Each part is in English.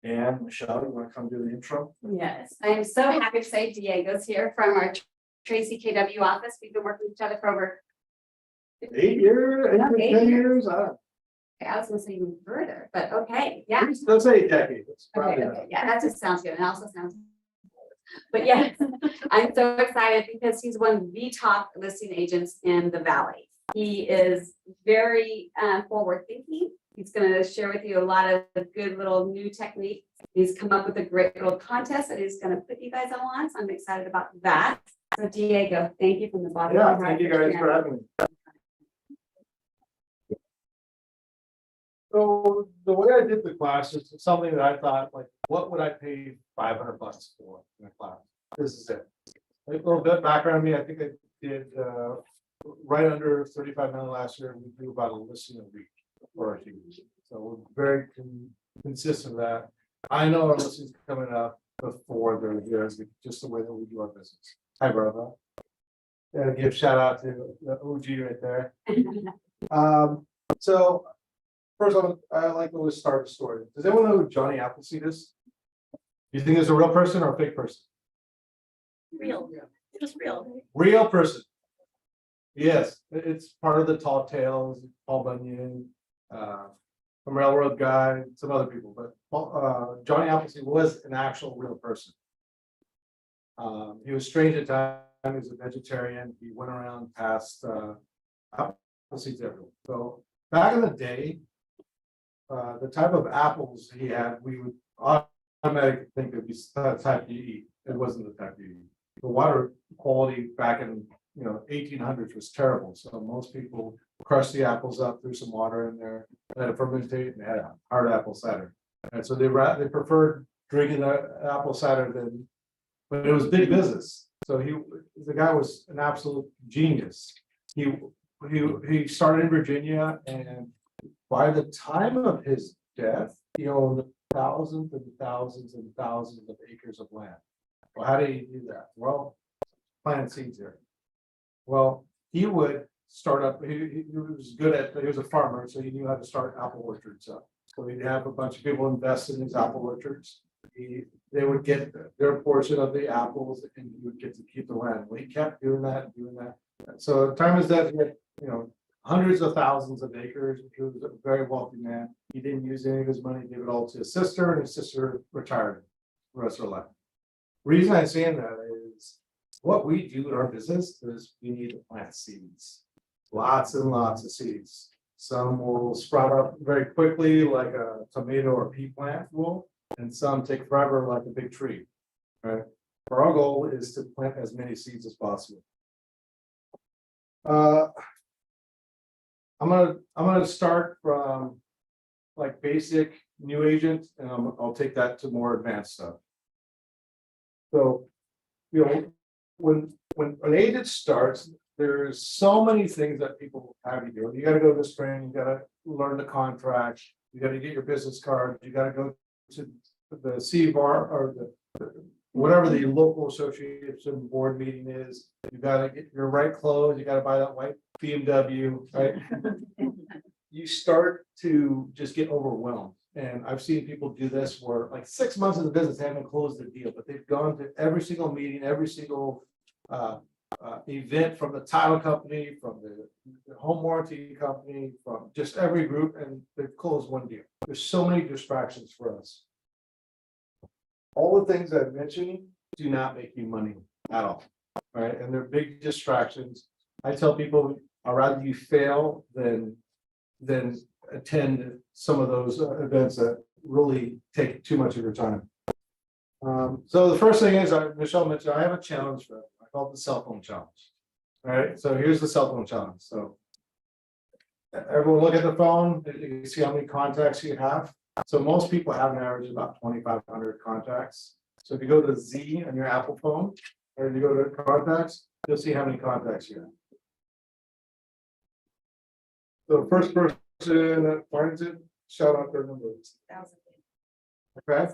And Michelle, you want to come do the intro? Yes, I am so happy to say Diego's here from our Tracy KW office. We've been working with each other for over, 8 years, 10 years. I was gonna say even further, but okay, yeah. Let's say decades. Okay, yeah, that just sounds good and also sounds. But yes, I'm so excited because he's one of the top listing agents in the valley. He is very forward thinking. He's going to share with you a lot of good little new techniques. He's come up with a great little contest that he's going to put you guys on. So I'm excited about that. So Diego, thank you from the bottom of my heart. Thank you guys for having me. So the way I did the class is something that I thought, like, what would I pay $500 for in a class? This is it. A little bit background on me. I think I did right under 35 million last year. We do about a listing a week for our teams. So we're very consistent with that. I know our listings coming up before they're here, just the way that we do our business. Hi, brother. And give shout out to the OG right there. So first, I like to start the story. Does anyone know who Johnny Appleseed is? You think it's a real person or a fake person? Real, just real. Real person. Yes, it's part of the Tall Tales, Paul Bunyan, some railroad guy, some other people, but Johnny Appleseed was an actual real person. He was strange at times. He was a vegetarian. He went around past apple seeds everywhere. So back in the day, the type of apples he had, we would automatically think it'd be the type you eat. It wasn't the type you eat. The water quality back in 1800s was terrible. So most people crushed the apples up, threw some water in there, let it fermentate, and had a hard apple cider. And so they preferred drinking the apple cider than, but it was big business. So the guy was an absolute genius. He started in Virginia, and by the time of his death, he owned thousands and thousands and thousands of acres of land. Well, how did he do that? Well, plant seeds there. Well, he would start up, he was good at, he was a farmer, so he knew how to start apple orchards up. So he'd have a bunch of people invest in his apple orchards. They would get their portion of the apples, and he would get to keep the land. Well, he kept doing that and doing that. So at the time of his death, he had, hundreds of thousands of acres. He was a very wealthy man. He didn't use any of his money, gave it all to his sister, and his sister retired the rest of her life. Reason I'm saying that is what we do in our business is we need to plant seeds, lots and lots of seeds. Some will sprout up very quickly, like a tomato or pea plant will, and some take forever, like a big tree. Right? Our goal is to plant as many seeds as possible. I'm gonna start from like basic new agent, and I'll take that to more advanced stuff. So, when an agent starts, there's so many things that people have you do. You got to go to this training, you got to learn the contract, you got to get your business card, you got to go to the CVAR or whatever the local association board meeting is. You got to get your right clothes, you got to buy that white BMW, right? You start to just get overwhelmed. And I've seen people do this for like 6 months of the business, they haven't closed the deal, but they've gone to every single meeting, every single event from the title company, from the home warranty company, from just every group, and they've closed one deal. There's so many distractions for us. All the things I've mentioned do not make you money at all, right? And they're big distractions. I tell people I'd rather you fail than attend some of those events that really take too much of your time. So the first thing is, Michelle mentioned, I have a challenge for them. I call it the cell phone challenge. All right, so here's the cell phone challenge. So everyone look at the phone, you can see how many contacts you have. So most people have an average of about 2,500 contacts. So if you go to Z on your Apple phone, or you go to contacts, you'll see how many contacts you have. So the first person that finds it, shout out their number. 1,000. Okay.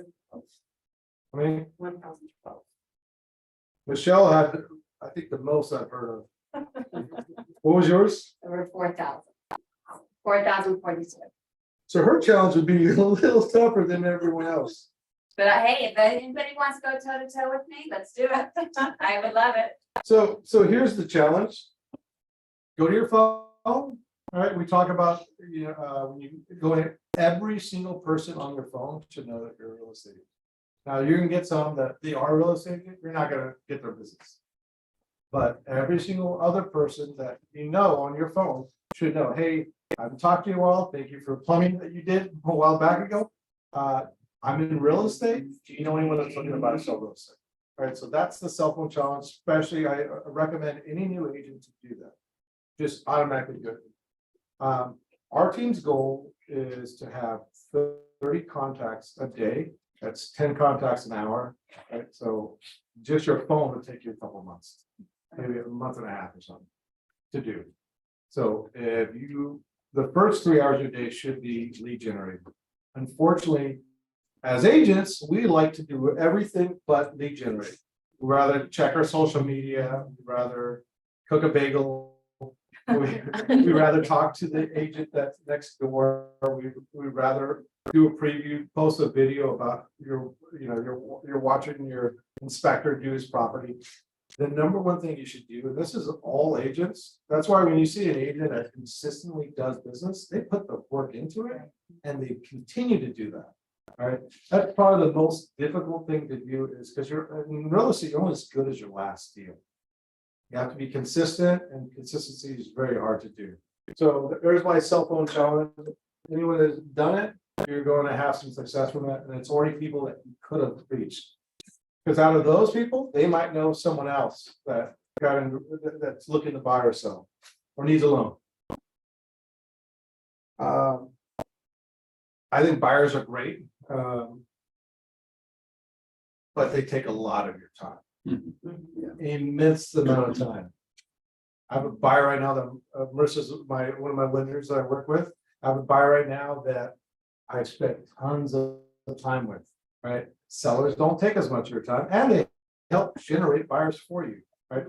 I mean, 1,012. Michelle had, I think, the most I've heard of. What was yours? Over 4,000. 4,042. So her challenge would be a little tougher than everyone else. But hey, if anybody wants to go toe to toe with me, let's do it. I would love it. So here's the challenge. Go to your phone, all right, we talk about, when you go in, every single person on your phone should know that you're a real estate agent. Now, you're gonna get some that they are real estate agent, you're not gonna get their business. But every single other person that you know on your phone should know, hey, I haven't talked to you in a while, thank you for plumbing that you did a while back ago. I'm in real estate, do you know anyone that's looking to buy or sell real estate? All right, so that's the cell phone challenge, especially I recommend any new agent to do that. Just automatically do it. Our team's goal is to have 30 contacts a day. That's 10 contacts an hour, right? So just your phone would take you a couple of months, maybe a month and a half or something to do. So if the first 3 hours of your day should be lead generated. Unfortunately, as agents, we like to do everything but lead generate. We'd rather check our social media, we'd rather cook a bagel. We'd rather talk to the agent that's next door. We'd rather do a preview, post a video about you're watching your inspector do his property. The number one thing you should do, and this is all agents, that's why when you see an agent that consistently does business, they put the work into it and they continue to do that. All right, that's probably the most difficult thing to do is because in real estate, you're only as good as your last deal. You have to be consistent, and consistency is very hard to do. So there's my cell phone challenge. Anyone that's done it, you're going to have some success from that, and it's already people that you could have reached. Because out of those people, they might know someone else that's looking to buy or sell or needs a loan. I think buyers are great, but they take a lot of your time. Immense amount of time. I have a buyer right now that Marissa's one of my lenders that I work with. I have a buyer right now that I spent tons of time with, right? Sellers don't take as much of your time and they help generate buyers for you, right?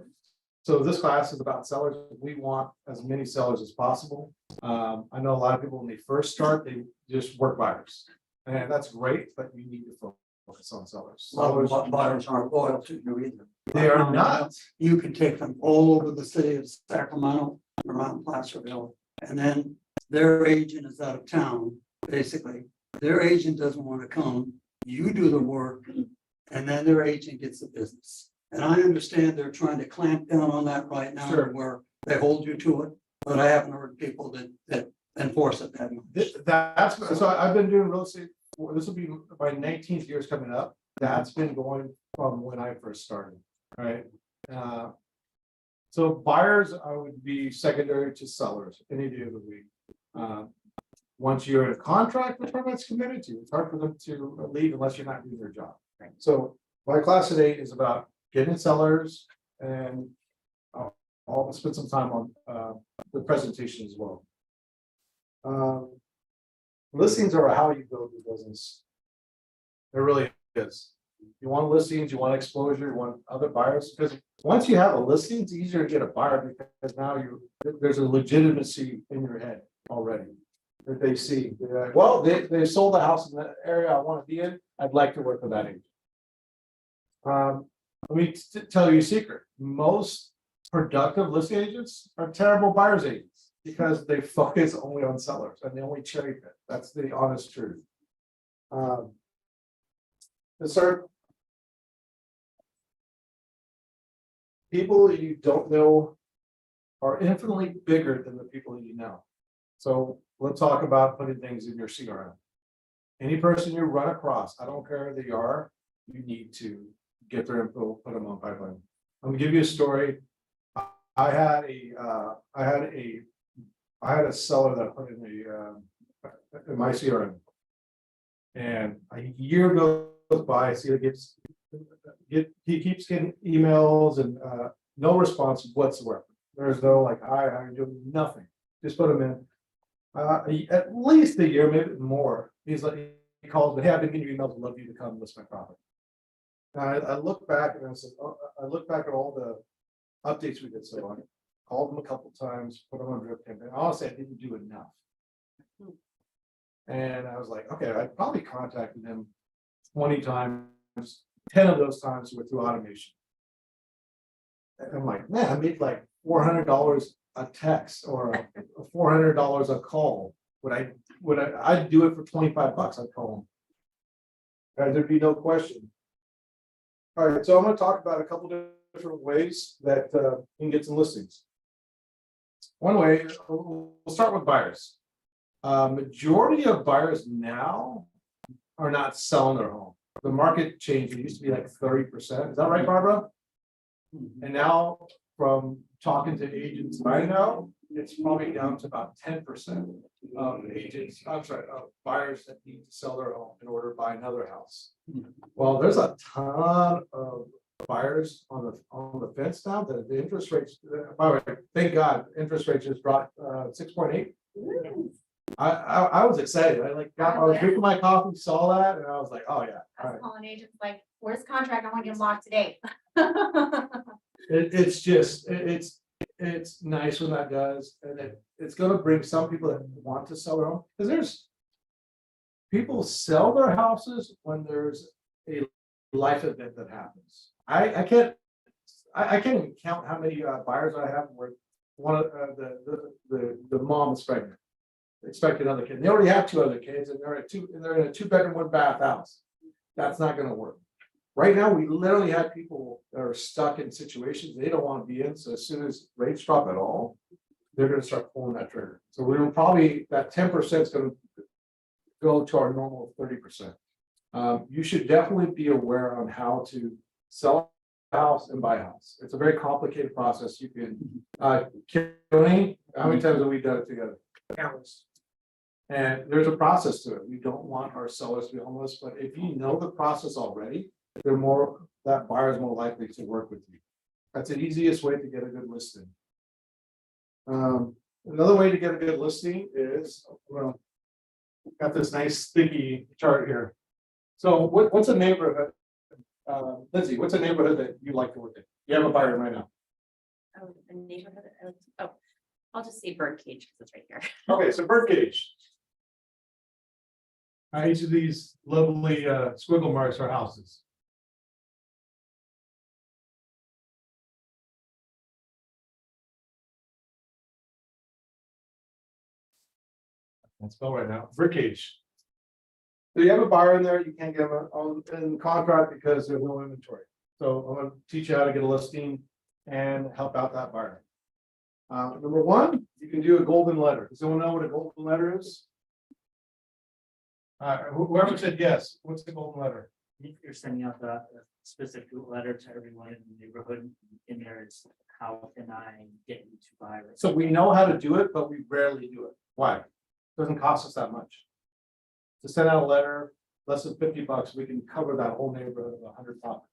So this class is about sellers. We want as many sellers as possible. I know a lot of people when they first start, they just work buyers. And that's great, but you need to focus on sellers. Sellers, Buyers aren't loyal to you either. they are not. You can take them all over the city of Sacramento, Vermont, Placerville, and then their agent is out of town, basically. Their agent doesn't want to come, you do the work, and then their agent gets the business. And I understand they're trying to clamp down on that right now, Sure. where they hold you to it, but I haven't heard people that enforce it that much. That's so I've been doing real estate. This will be my 19th years coming up. That's been going from when I first started, right? So buyers, I would be secondary to sellers any day of the week. Once you're in a contract, the permit's committed to. It's hard for them to leave unless you're not doing their job. Right. So my class today is about getting sellers, and I'll spend some time on the presentation as well. Listings are how you build your business. It really is. You want listings, you want exposure, you want other buyers, because once you have a listing, it's easier to get a buyer because now there's a legitimacy in your head already that they see. They're like, well, they sold a house in the area I want to be in. I'd like to work with that agent. Let me tell you a secret. Most productive listing agents are terrible buyers agents because they focus only on sellers and they only cherry pick. That's the honest truth. People you don't know are infinitely bigger than the people you know. So let's talk about putting things in your CRM. Any person you run across, I don't care who they are, you need to get their info, put them on pipeline. I'm gonna give you a story. I had a seller that put in my CRM, and a year goes by. See, he keeps getting emails and no response whatsoever. There's no like, I'm doing nothing. Just put him in. At least a year, maybe more. He's like, he calls me, hey, I've been getting emails. I'd love you to come list my property. I look back and I said, I look back at all the updates we did. So I called him a couple times, put him on drip campaign. Honestly, I didn't do enough. And I was like, okay, I probably contacted him 20 times, 10 of those times were through automation. And I'm like, man, I made like $400 a text or $400 a call. I'd do it for 25 bucks, I'd call them. Guys, there'd be no question. All right, so I'm gonna talk about a couple different ways that you can get some listings. One way, we'll start with buyers. Majority of buyers now are not selling their home. The market changed. It used to be like 30%. Is that right, Barbara? And now, from talking to agents I know, it's probably down to about 10% of agents, I'm sorry, of buyers that need to sell their home in order to buy another house. Well, there's a ton of buyers on the fence now that the interest rates, by the way, thank God, interest rates just dropped 6.8. I was excited. I was drinking my coffee, saw that, and I was like, oh yeah. I was calling agents like, where's the contract? I want to get locked today. It's nice when that does, and it's gonna bring some people that want to sell their home, because there's people sell their houses when there's a life event that happens. I can't even count how many buyers I have where one of the mom is pregnant, expecting another kid. They already have 2 other kids, and they're in a 2-bedroom, 1-bath house. That's not gonna work. Right now, we literally have people that are stuck in situations they don't want to be in. So as soon as rates drop at all, they're going to start pulling that trigger. So we're probably that 10% is going to go to our normal 30%. You should definitely be aware on how to sell a house and buy a house. It's a very complicated process. You can, Kelly, how many times have we done it together? Countless. And there's a process to it. We don't want our sellers to be homeless, but if you know the process already, that buyer is more likely to work with you. That's the easiest way to get a good listing. Another way to get a good listing is, well, got this nice sticky chart here. So what's a neighborhood? Lindsay, what's a neighborhood that you like to work in? You have a buyer right now. Oh, the neighborhood. Oh, I'll just say birdcage because it's right here. Okay, so birdcage. Each of these lovely squiggle marks are houses. Let's go right now. Birdcage. So you have a buyer in there, you can't get them in contract because there's no inventory. So I'm going to teach you how to get a listing and help out that buyer. Number one, you can do a golden letter. Does anyone know what a golden letter is? Whoever said yes, what's the golden letter? You're sending out a specific letter to everyone in the neighborhood. In there, it's how can I get you to buy it? So we know how to do it, but we rarely do it. Why? Doesn't cost us that much. To send out a letter, less than $50, we can cover that whole neighborhood of 100 properties.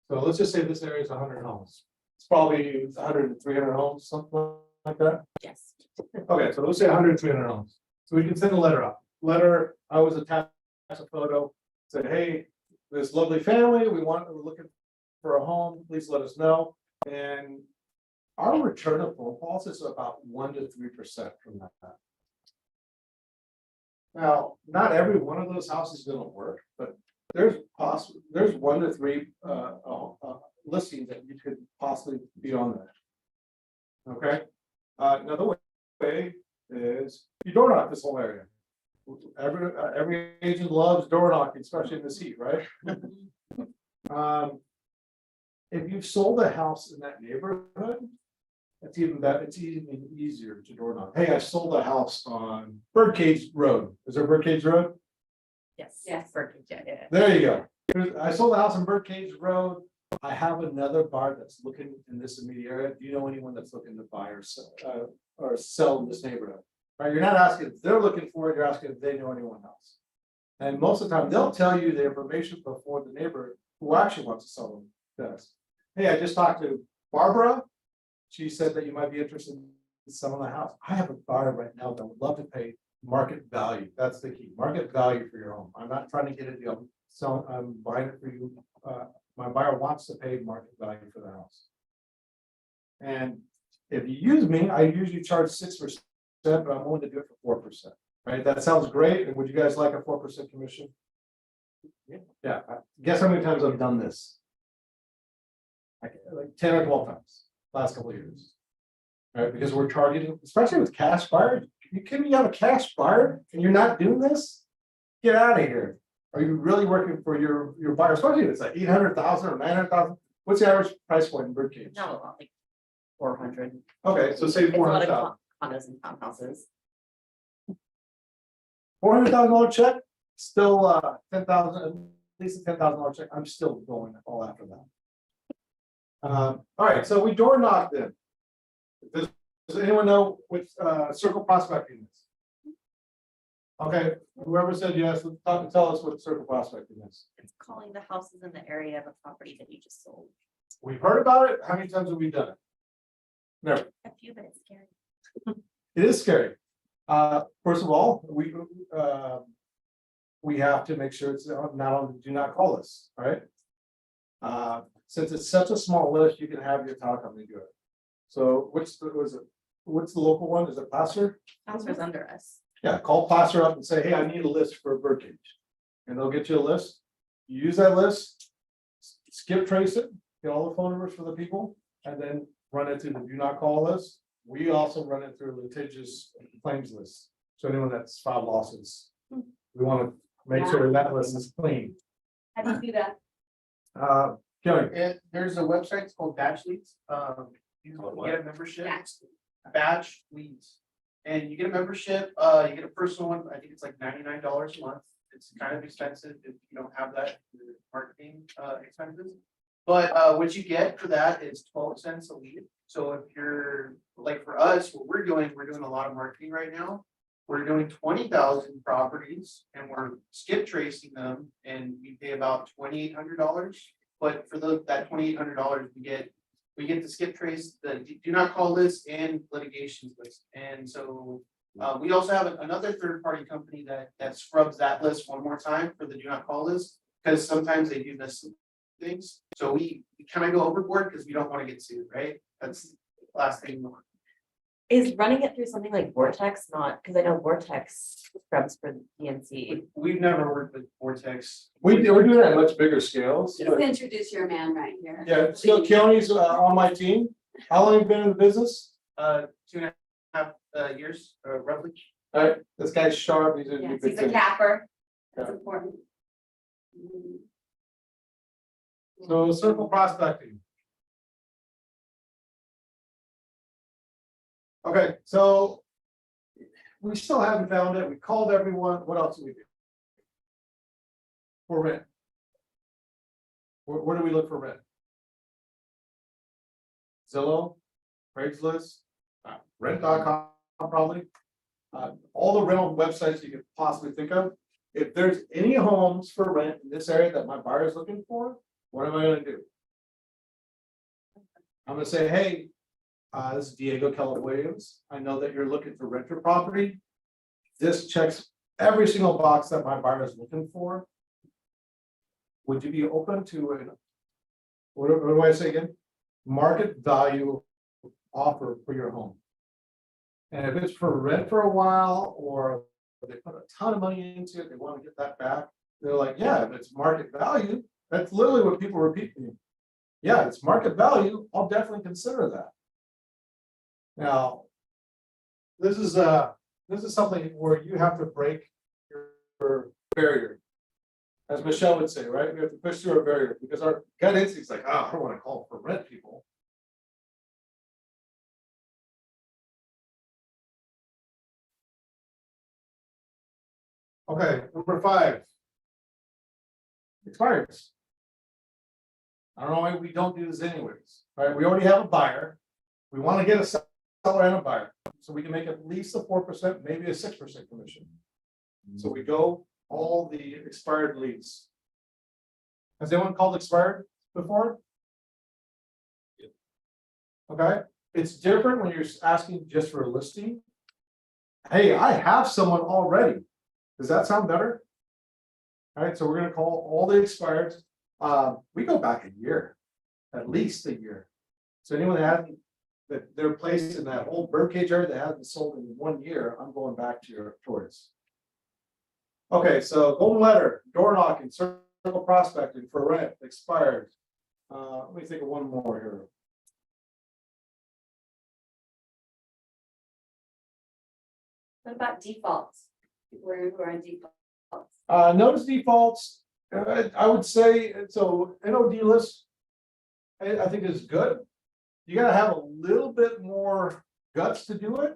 So let's just say this area is 100 homes. It's probably 100 to 300 homes, something like that. Yes. Okay, so let's say 100 to 300 homes. So we can send a letter out. Letter, I always attach a photo, say, hey, this lovely family, we're looking for a home, please let us know. And our return of phone calls is about 1 to 3% from that. Now, not every one of those houses is gonna work, but there's 1 to 3 listings that you could possibly be on there. Okay, another way is you door knock this whole area. Every agent loves door knocking, especially in this heat, right? If you've sold a house in that neighborhood, it's even better. It's even easier to door knock. Hey, I sold a house on Birdcage Road. Is there Birdcage Road? Yes. Yes. Birdcage. Yeah. There you go. I sold a house on Birdcage Road. I have another buyer that's looking in this immediate area. Do you know anyone that's looking to buy or sell in this neighborhood? Right? You're not asking if they're looking for it. You're asking if they know anyone else. And most of the time, they'll tell you the information before the neighbor who actually wants to sell them does. Hey, I just talked to Barbara. She said that you might be interested in selling the house. I have a buyer right now that would love to pay market value. That's the key. Market value for your home. I'm not trying to get a deal. So I'm buying it for you. My buyer wants to pay market value for the house. And if you use me, I usually charge 6%, but I'm willing to do it for 4%. Right? That sounds great. And would you guys like a 4% commission? Yeah, guess how many times I've done this? Like 10 or 12 times, last couple of years. Right, because we're targeting, especially with cash buyer, you kidding me, you have a cash buyer and you're not doing this? Get out of here. Are you really working for your buyer, especially if it's like 800,000 or 900,000? What's the average price point in birdcage? Not a lot, like 400. Okay, so say It's a lot of 400,000. condos and townhouses. $400,000 check, still 10,000, at least a $10,000 check. I'm still going all after that. All right, so we door knocked in. Does anyone know what circle prospecting is? Okay, whoever said yes, tell us what circle prospecting is. It's calling the houses in the area of a property that you just sold. We've heard about it. How many times have we done it? Never. A few, but it's scary. It is scary. First of all, we have to make sure it's not on the do not call list, all right? Since it's such a small list, you can have your title company do it. So what's the local one? Is it Placer? Counselors under us. Yeah, call Placer up and say, hey, I need a list for a birdcage. And they'll get you a list. You use that list, skip trace it, get all the phone numbers for the people, and then run it through the do not call list. We also run it through litigious claims list. So anyone that's filed lawsuits, we want to make sure that list is clean. How do you do that? Kelly, There's a website, it's called Batch Leads. You get a membership, Batch Leads. And you get a membership, you get a personal one, I think it's like $99 a month. It's kind of expensive if you don't have that for marketing expenses. But what you get for that is 12 cents a lead. So if you're like for us, what we're doing a lot of marketing right now. We're doing 20,000 properties and we're skip tracing them and we pay about $2,800. But for that $2,800, we get to skip trace the do not call list and litigations list. And so we also have another third-party company that scrubs that list one more time for the do not call list, because sometimes they do miss some things. So we kind of go overboard because we don't want to get sued, right? That's the last thing we want. Is running it through something like Vortex not, because I know Vortex scrubs for DNC. We've never worked with Vortex. we're doing it at much bigger scales. Just introduce your man right here. Yeah, so Keone's on my team. How long have you been in the business? 2.5 years, roughly. All right, this guy's sharp. He's a Yes, good he's a thing. capper. That's Yeah. important. So circle prospecting. Okay, so we still haven't found it. We called everyone. What else do we do? For rent. Where do we look for rent? Zillow, Craigslist, rent.com probably. All the rental websites you could possibly think of. If there's any homes for rent in this area that my buyer is looking for, what am I gonna do? I'm gonna say, hey, this is Diego Keller Williams. I know that you're looking for renter property. This checks every single box that my buyer is looking for. Would you be open to an, what do I say again? Market value offer for your home. And if it's for rent for a while, or they put a ton of money into it, they want to get that back, they're like, yeah, if it's market value, that's literally what people repeat to me. Yeah, it's market value, I'll definitely consider that. Now, this is something where you have to break your barrier. As Michele would say, right? We have to push through our barrier because our gut instinct's like, oh, I don't want to call for rent people. Okay, number 5. Expires. I don't know why we don't do this anyways, right? We already have a buyer. We want to get a seller and a buyer, so we can make at least a 4%, maybe a 6% commission. So we go all the expired leads. Has anyone called expired before? Okay, it's different when you're asking just for a listing. Hey, I have someone already. Does that sound better? All right, so we're gonna call all the expireds. We go back a year, at least a year. So anyone that hasn't, that they're placed in that whole birdcage area that hasn't sold in 1 year, I'm going back to your towards. Okay, so golden letter, door knocking, circle prospecting for rent expired. Let me think of one more here. What about defaults? People who are in defaults. Notice defaults, I would say, so NOD list. I think is good. You gotta have a little bit more guts to do it.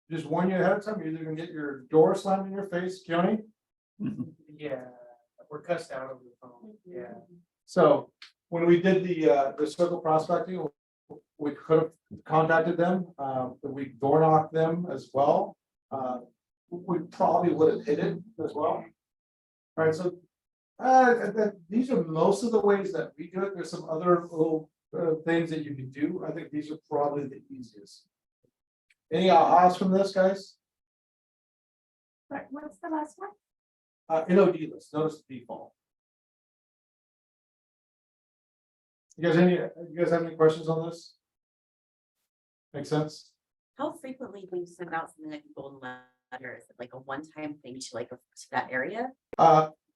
Just warn you ahead of time, you're either gonna get your door slammed in your face, county. Yeah, we're cussed out over the phone, yeah. So when we did the circle prospecting, we could have contacted them, but we door knocked them as well. We probably would have hit it as well. All right, so these are most of the ways that we do it. There's some other little things that you can do. I think these are probably the easiest. Any ahas from this, guys? What's the last one? NOD list, notice the default. You guys have any questions on this? Make sense? How frequently do you send out something like a golden letter? Is it like a one-time thing to like to that area?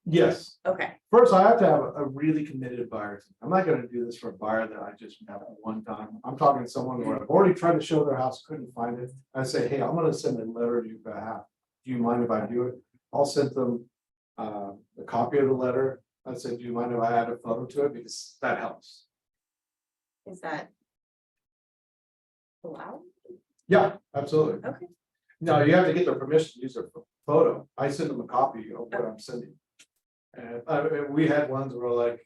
Yes. Okay, First, I have to have a really committed buyer. I'm not gonna do this for a buyer that I just met at one time. I'm talking to someone who I've already tried to show their house, couldn't find it. I say, hey, I'm gonna send a letter to your behalf. Do you mind if I do it? I'll send them a copy of the letter. I said, do you mind if I add a photo to it? Because that helps. is that allowed? Yeah, absolutely. Okay. No, you have to get their permission to use their photo. I send them a copy of what I'm sending. And we had ones where like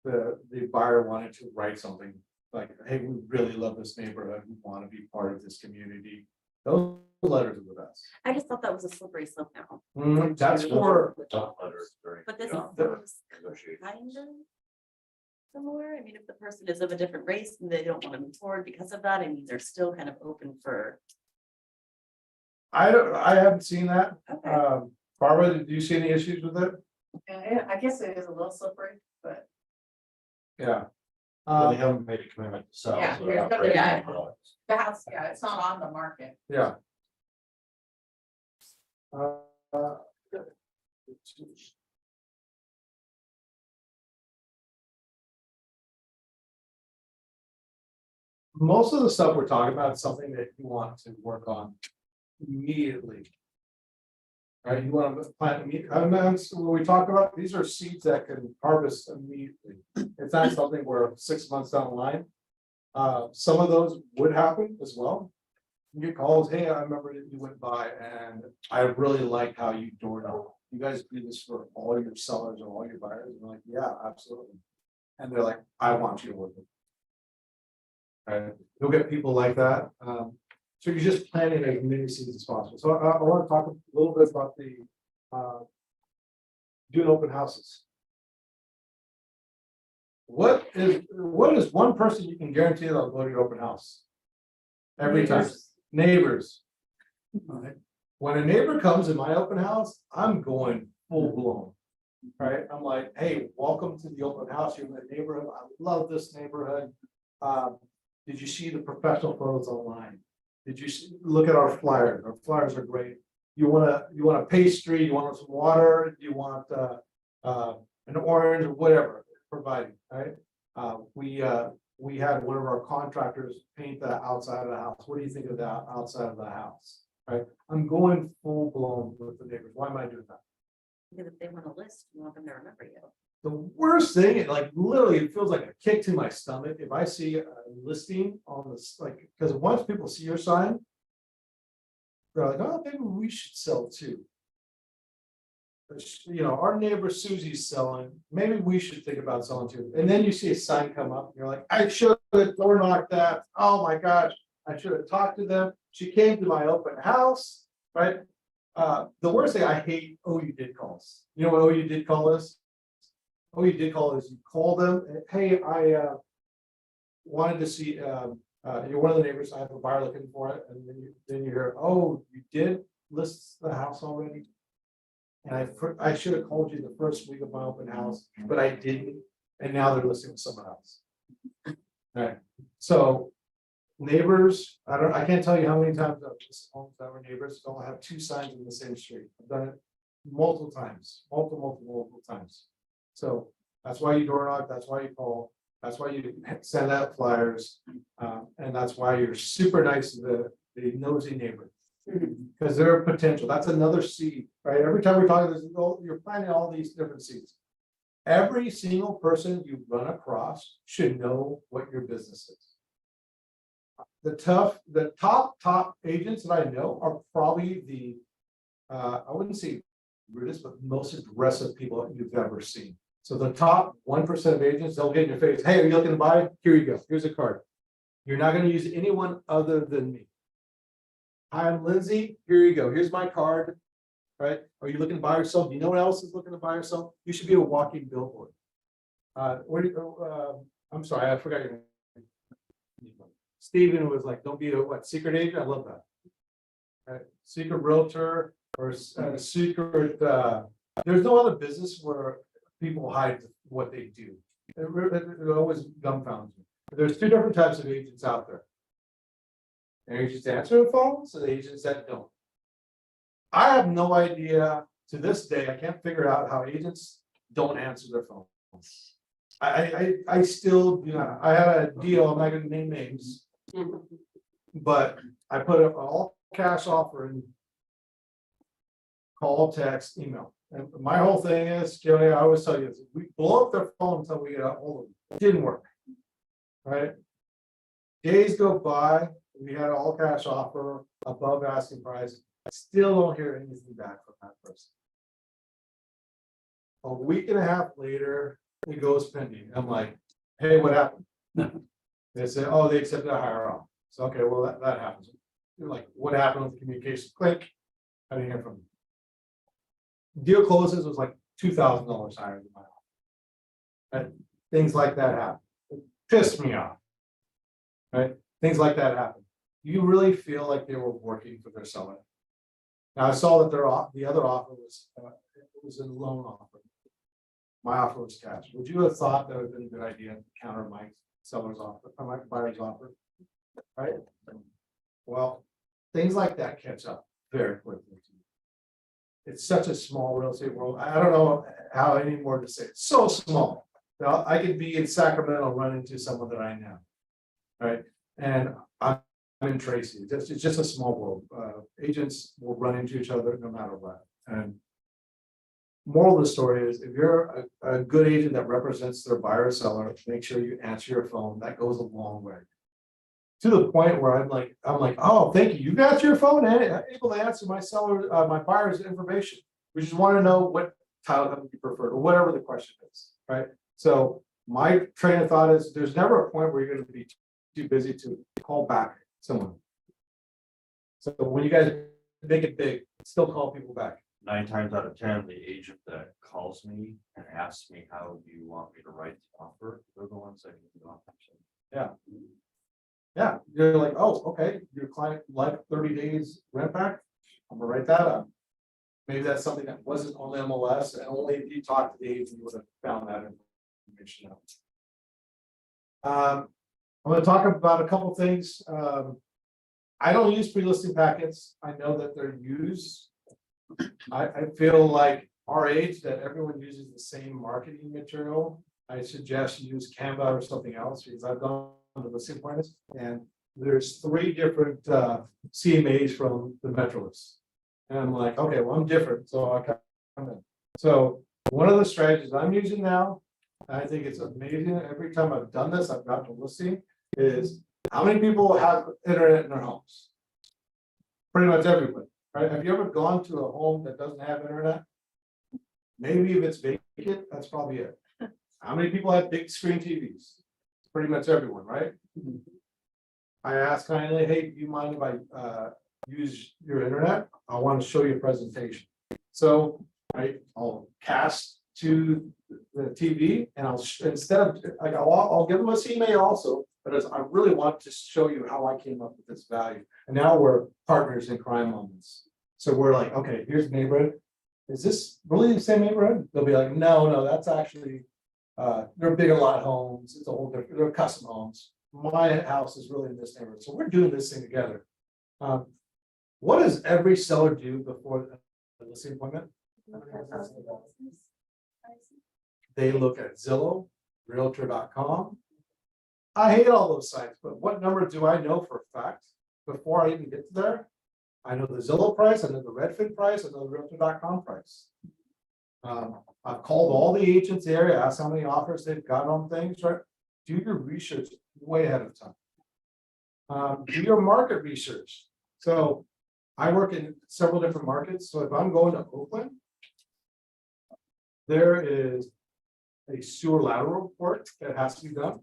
the buyer wanted to write something like, hey, we really love this neighborhood. We want to be part of this community. Those letters are the best. I just thought that was a slippery slope now, That's for, but this Yeah. is kind of similar. I mean, if the person is of a different race and they don't want to move forward because of that, I mean, they're still kind of open for. I haven't seen that. Okay. Barbara, do you see any issues with it? Yeah, I guess it is a little slippery, but Yeah. Well, they haven't made a commitment to sell. Yeah, so they're not but ready yeah. to sell. the house, yeah, it's not on the market. Yeah. Most of the stuff we're talking about is something that you want to work on immediately. Right, you want to plant immediately. I mean, when we talk about, these are seeds that can harvest immediately. It's not something where 6 months down the line. Some of those would happen as well. You get calls, hey, I remember that you went by and I really like how you door knock. You guys do this for all your sellers or all your buyers. And I'm like, yeah, absolutely. And they're like, I want you to work with me. Right, you'll get people like that. So you're just planting as many seeds as possible. So I want to talk a little bit about the doing open houses. What is one person you can guarantee that'll go to your open house? Every time. Neighbors. Right. When a neighbor comes in my open house, I'm going full blown. Right? I'm like, hey, welcome to the open house. You're in the neighborhood. I love this neighborhood. Did you see the professional photos online? Did you look at our flyers? Our flyers are great. You want a pastry, you want some water, you want an orange or whatever, providing, right? We had one of our contractors paint the outside of the house. What do you think of that outside of the house? Right? I'm going full blown with the neighbors. Why am I doing that? Because if they want a list, you want them to remember you. The worst thing, like literally, it feels like a kick to my stomach if I see a listing on this, like, because once people see your sign, they're like, oh, maybe we should sell too. You know, our neighbor Susie's selling, maybe we should think about selling too. And then you see a sign come up, and you're like, I should have door knocked that. Oh my gosh, I should have talked to them. She came to my open house, right? The worst thing I hate, oh, you did calls. You know what oh, you did call is? Oh, you did call is you call them, and, hey, I wanted to see, you're one of the neighbors, I have a buyer looking for it, and then you hear, oh, you did list the house already? And I should have called you the first week of my open house, but I didn't, and now they're listing with someone else. All right, so neighbors, I can't tell you how many times I've listed homes that were neighbors, don't have two signs in the same street. I've done it multiple times, multiple times. So that's why you door knock, that's why you call, that's why you send out flyers. And that's why you're super nice to the nosy neighbor. Because they're potential, that's another seed, right? Every time we're talking, you're planting all these different seeds. Every single person you run across should know what your business is. The top agents that I know are probably the, I wouldn't say rudest, but most aggressive people that you've ever seen. So the top 1% of agents, they'll get in your face, hey, are you looking to buy? Here you go, here's a card. You're not gonna use anyone other than me. Hi, I'm Lindsay, here you go, here's my card, right? Are you looking to buy or sell? Do you know what else is looking to buy or sell? You should be a walking billboard. I'm sorry, I forgot your name. Steven was like, don't be a secret agent, I love that. Secret realtor or secret, there's no other business where people hide what they do. It always dumbfounds me. There's two different types of agents out there. Agents that answer the phones and agents that don't. I have no idea to this day, I can't figure out how agents don't answer their phones. I still do not. I had a deal, I'm not gonna name names. But I put an all cash offer in. Call, text, email. And my whole thing is, Joey, I always tell you, is we blow up their phone until we get a hold of them. It didn't work. Right? Days go by, we had an all cash offer above asking price. I still don't hear anything back from that person. A week and a half later, it goes pending. I'm like, hey, what happened? They say, oh, they accepted a higher offer. So, okay, well, that happens. You're like, what happened with the communication? Click. I didn't hear from you. Deal closes was like $2,000 higher than my offer. And things like that happen. It pissed me off. Right? Things like that happen. You really feel like they were working for their seller. Now I saw that the other offer was it was a loan offer. My offer was cash. Would you have thought that would have been a good idea to counter my seller's offer, or my buyer's offer? Right? Well, things like that catch up very quickly. It's such a small real estate world. I don't know how any more to say. It's so small. Now I could be in Sacramento, run into someone that I know. Right? And I'm in Tracy. It's just a small world. Agents will run into each other no matter what. And moral of the story is, if you're a good agent that represents their buyer or seller, make sure you answer your phone. That goes a long way. To the point where I'm like, oh, thank you. You got your phone and able to answer my seller, my buyer's information. We just want to know what title company you prefer, or whatever the question is, right? So my train of thought is, there's never a point where you're going to be too busy to call back someone. So when you guys make it big, still call people back. 9 times out of 10, the agent that calls me and asks me, how do you want me to write the offer? They're the ones that need the offer. Yeah. Yeah, you're like, oh, okay, your client liked 30 days rent back. I'm gonna write that up. Maybe that's something that wasn't on the MLS, and only if you talked to the agent, you would have found that information out. I'm gonna talk about a couple things. I don't use pre-listing packets. I know that they're used. I feel like our age that everyone uses the same marketing material. I suggest you use Canva or something else, because I've done the listing appointments, and there's 3 different CMAs from the Metro list. And I'm like, okay, well, I'm different, so I come in. So one of the strategies I'm using now, I think it's amazing. Every time I've done this, I've gotten a listing, is how many people have internet in their homes? Pretty much everybody, right? Have you ever gone to a home that doesn't have internet? Maybe if it's vacant, that's probably it. How many people have big screen TVs? Pretty much everyone, right? I ask kindly, hey, do you mind if I use your internet? I want to show you a presentation. So I'll cast to the TV, and instead of like I'll give them a CMA also, but as I really want to show you how I came up with this value. And now we're partners in crime on this. So we're like, okay, here's the neighborhood. Is this really the same neighborhood? They'll be like, no, that's actually they're bigger lot homes. It's a whole different, they're custom homes. My house is really in this neighborhood. So we're doing this thing together. What does every seller do before the listing appointment? They look at Zillow, Realtor.com. I hate all those sites, but what number do I know for a fact before I even get to there? I know the Zillow price, I know the Redfin price, I know the Realtor.com price. I've called all the agents area, asked how many offers they've got on things, right? Do your research way ahead of time. Do your market research. So I work in several different markets, so if I'm going to Oakland, there is a sewer lateral report that has to be done.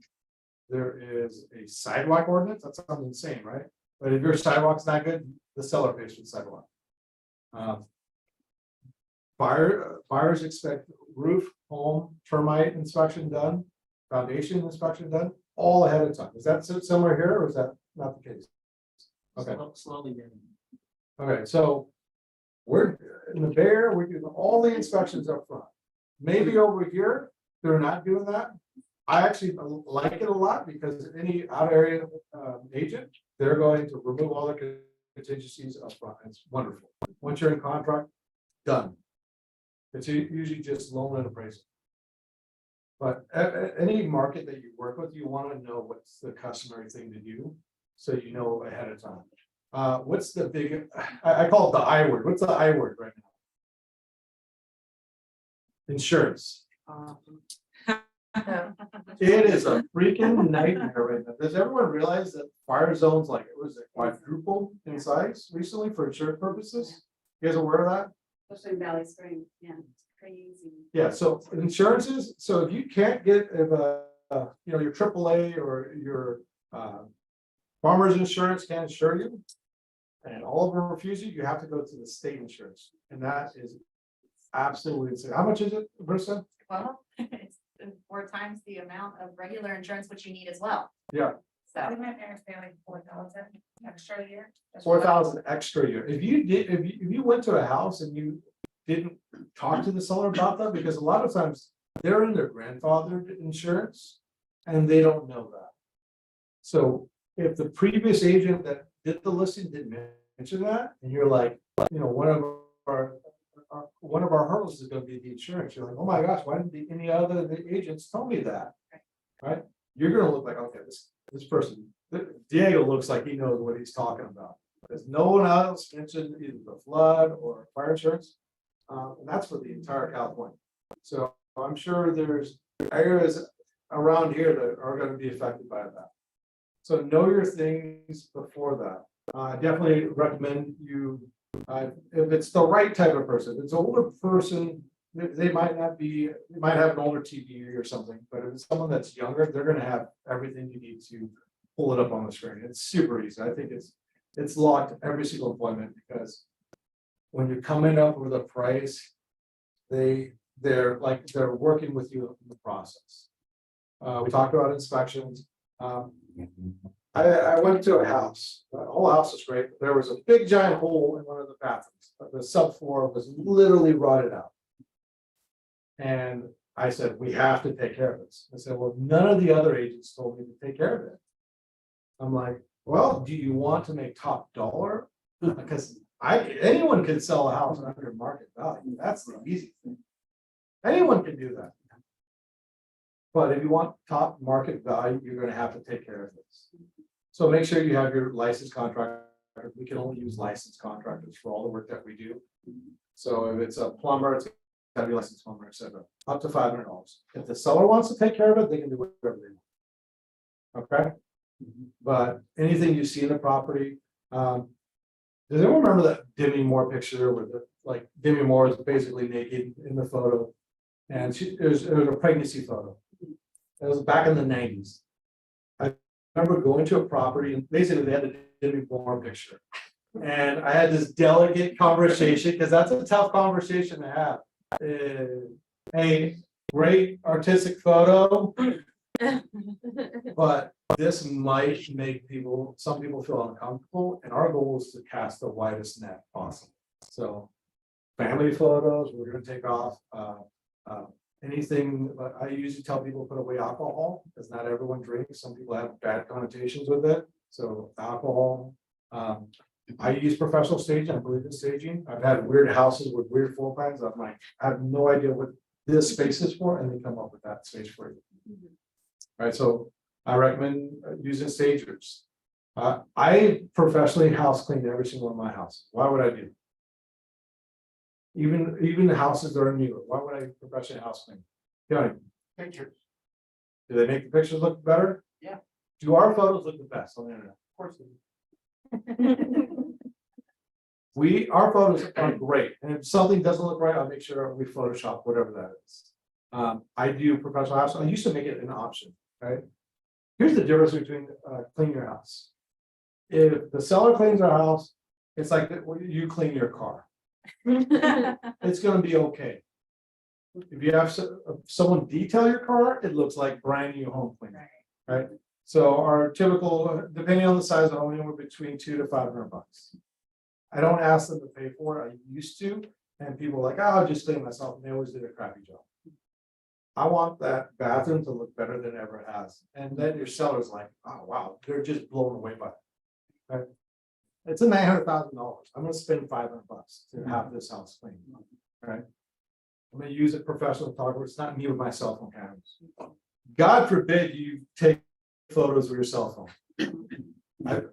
There is a sidewalk ordinance, that sounds insane, right? But if your sidewalk's not good, the seller pays for the sidewalk. Buyers expect roof, home, termite inspection done, foundation inspection done, all ahead of time. Is that similar here, or is that not the case? Okay. Slowly getting. Okay, so we're in the Bay Area, we're doing all the inspections up front. Maybe over here, they're not doing that. I actually like it a lot because any out area agent, they're going to remove all the contingencies up front. It's wonderful. Once you're in contract, done. It's usually just loan and appraisal. But any market that you work with, you want to know what's the customary thing to do, so you know ahead of time. What's the big, I call it the I word. What's the I word right now? Insurance. It is a freaking nightmare right now. Does everyone realize that fire zones like it was quadrupled in size recently for insurance purposes? You guys aware of that? Especially in Valley Spring, yeah, it's crazy. Yeah, so insurances, so if you can't get, if you know, your AAA or your farmer's insurance can't insure you, and all of them refuse you, you have to go to the state insurance, and that is absolutely insane. How much is it, Brissa? Well, it's 4 times the amount of regular insurance, which you need as well. Yeah. So. I might pay like 4,000 extra a year. 4,000 extra a year. If you did, if you went to a house and you didn't talk to the seller about that, because a lot of times they're in their grandfathered insurance and they don't know that. So if the previous agent that did the listing didn't mention that, and you're like, you know, one of our hurdles is going to be the insurance. You're like, oh my gosh, why didn't any other the agents tell me that? Right? You're going to look like, okay, this person, Diego looks like he knows what he's talking about. There's no one else mentioned either the flood or fire insurance. And that's for the entire California. So I'm sure there's areas around here that are going to be affected by that. So know your things before that. I definitely recommend you, if it's the right type of person, if it's an older person, they might not be, they might have an older TV or something, but if it's someone that's younger, they're going to have everything you need to pull it up on the screen. It's super easy. I think it's locked every single appointment, because when you're coming up with a price, they're working with you in the process. We talked about inspections. I went to a house. The whole house was great. There was a big giant hole in one of the bathrooms. The subfloor was literally rotted out. And I said, we have to take care of this. I said, well, none of the other agents told me to take care of it. I'm like, well, do you want to make top dollar? Because anyone can sell a house under market value. That's the easy thing. Anyone can do that. But if you want top market value, you're going to have to take care of this. So make sure you have your licensed contractor. We can only use licensed contractors for all the work that we do. So if it's a plumber, it's got to be licensed plumber, etc. Up to $500. If the seller wants to take care of it, they can do whatever they want. Okay. But anything you see in the property, does anyone remember that Demi Moore picture where Demi Moore is basically naked in the photo, and it was a pregnancy photo. It was back in the 90s. I remember going to a property and basically they had the Demi Moore picture, and I had this delicate conversation, because that's a tough conversation to have. A great artistic photo, but this might make some people feel uncomfortable, and our goal is to cast the widest net possible. So family photos, we're going to take off anything. I usually tell people to put away alcohol, because not everyone drinks. Some people have bad connotations with it. So alcohol. I use professional staging. I believe in staging. I've had weird houses with weird floor plans. I'm like, I have no idea what this space is for, and they come up with that space for you. Right, so I recommend using stagers. I professionally house clean every single one of my houses. Why would I do? Even the houses that are newer, why would I professionally house clean? Yeah, Pictures, do they make the pictures look better? Yeah. Do our photos look the best on the internet? of course. they do. Our photos are great, and if something doesn't look right, I'll make sure we Photoshop whatever that is. I do professional house, I used to make it an option, right? Here's the difference between clean your house. If the seller cleans our house, it's like you clean your car, it's gonna be okay. If you have someone detail your car, it looks like brand new home cleaning, right? So our typical, depending on the size of the home, we're between $200 to $500. I don't ask them to pay for it, I used to, and people are like, oh, I'll just clean myself, and they always did a crappy job. I want that bathroom to look better than ever it has, and then your seller's like, oh, wow, they're just blown away by it. Right? It's a $900,000, I'm gonna spend $500 to have this house clean, right? I'm gonna use a professional photographer, it's not me with my cell phone cameras. God forbid you take photos with your cell phone.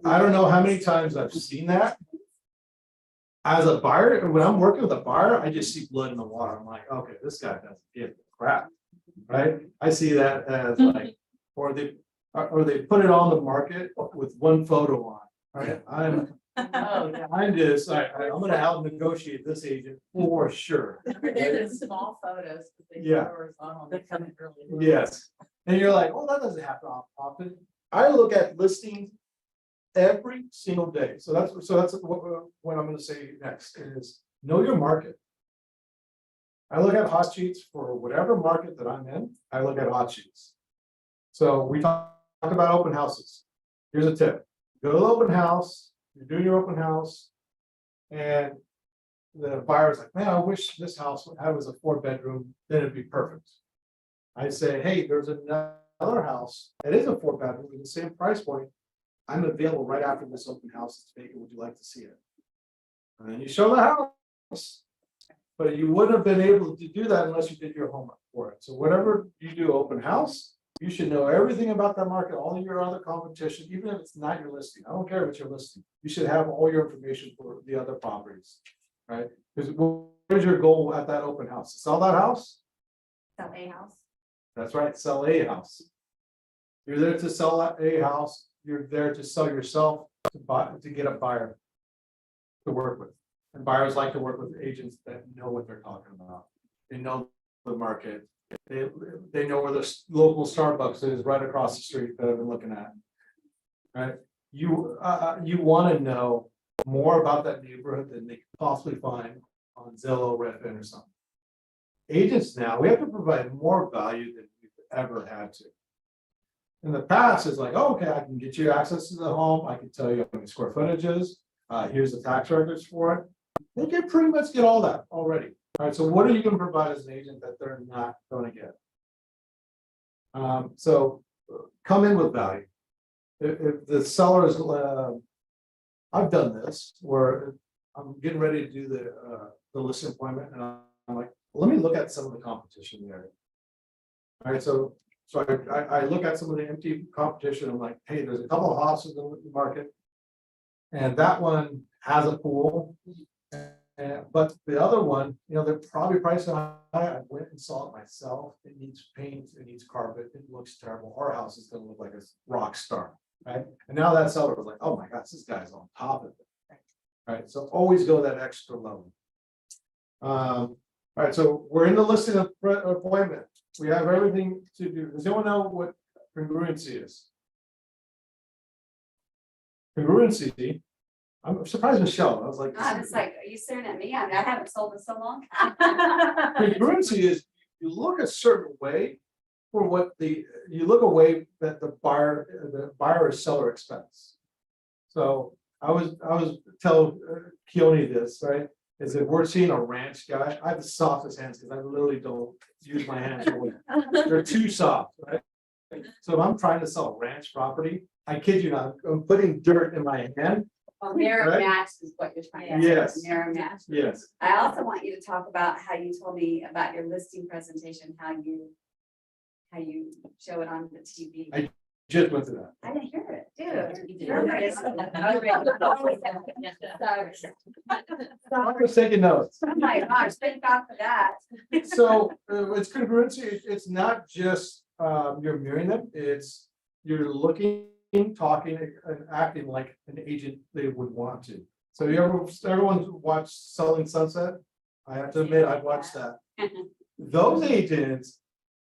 I don't know how many times I've seen that. As a buyer, when I'm working with a buyer, I just see blood in the water. I'm like, okay, this guy doesn't give a crap, right? I see that as like, or they put it on the market with one photo on, right? I'm just, I'm gonna out negotiate this agent for sure. There's small photos. Yeah. That come early. Yes, and you're like, oh, that doesn't happen often. I look at listings every single day. So that's what I'm gonna say next is know your market. I look at hot sheets for whatever market that I'm in, I look at hot sheets. So we talk about open houses. Here's a tip. Go to the open house, you're doing your open house, and the buyer's like, man, I wish this house was a 4-bedroom, then it'd be perfect. I say, hey, there's another house that is a 4-bedroom with the same price point. I'm available right after this open house is vacant. Would you like to see it? And then you show the house. But you wouldn't have been able to do that unless you did your homework for it. So whatever you do open house, you should know everything about that market, all your other competition, even if it's not your listing. I don't care if it's your listing. You should have all your information for the other properties, right? Because what is your goal at that open house? To sell that house? Sell a house. That's right, sell a house. You're there to sell a house. You're there to sell yourself to get a buyer to work with. And buyers like to work with agents that know what they're talking about. They know the market. They know where the local Starbucks is right across the street that I've been looking at. Right? You want to know more about that neighborhood than they could possibly find on Zillow, Redfin, or something. Agents now, we have to provide more value than we've ever had to. In the past, it's like, oh, okay, I can get you access to the home. I can tell you how many square footage is. Here's the tax records for it. They can pretty much get all that already. All right, so what are you going to provide as an agent that they're not going to get? So come in with value. If the seller is, I've done this where I'm getting ready to do the listing appointment, and I'm like, let me look at some of the competition in the area. All right, so I look at some of the empty competition. I'm like, hey, there's a couple of houses in the market, and that one has a pool. But the other one, they're probably priced high. I went and saw it myself. It needs paint, it needs carpet, it looks terrible. Our house is gonna look like a rock star, right? And now that seller was like, oh my gosh, this guy's on top of it. Right, so always go that extra level. All right, so we're in the listing appointment. We have everything to do. Does anyone know what congruency is? Congruency. I'm surprised, Michelle. I was like, I was like, are you staring at me? I mean, I haven't sold in so long. congruency is you look a certain way for what you look away that the buyer or seller expects. So I was tell Keone this, right? Is if we're seeing a ranch guy, I have the softest hands because I literally don't use my hands really. They're too soft, right? So if I'm trying to sell a ranch property, I kid you not, I'm putting dirt in my hand. Oh, mirror Right? match is what you're trying to say. Yes. Mirror match. Yes. I also want you to talk about how you told me about your listing presentation, how you show it on the TV. Just went to that. I didn't hear it, dude. You You're did. right. I'm just taking notes. Oh my gosh, thank God for that. So it's congruency. It's not just you're mirroring them. It's you're looking, talking, and acting like an agent they would want to. So everyone's watched Selling Sunset? I have to admit, I've watched that. Those agents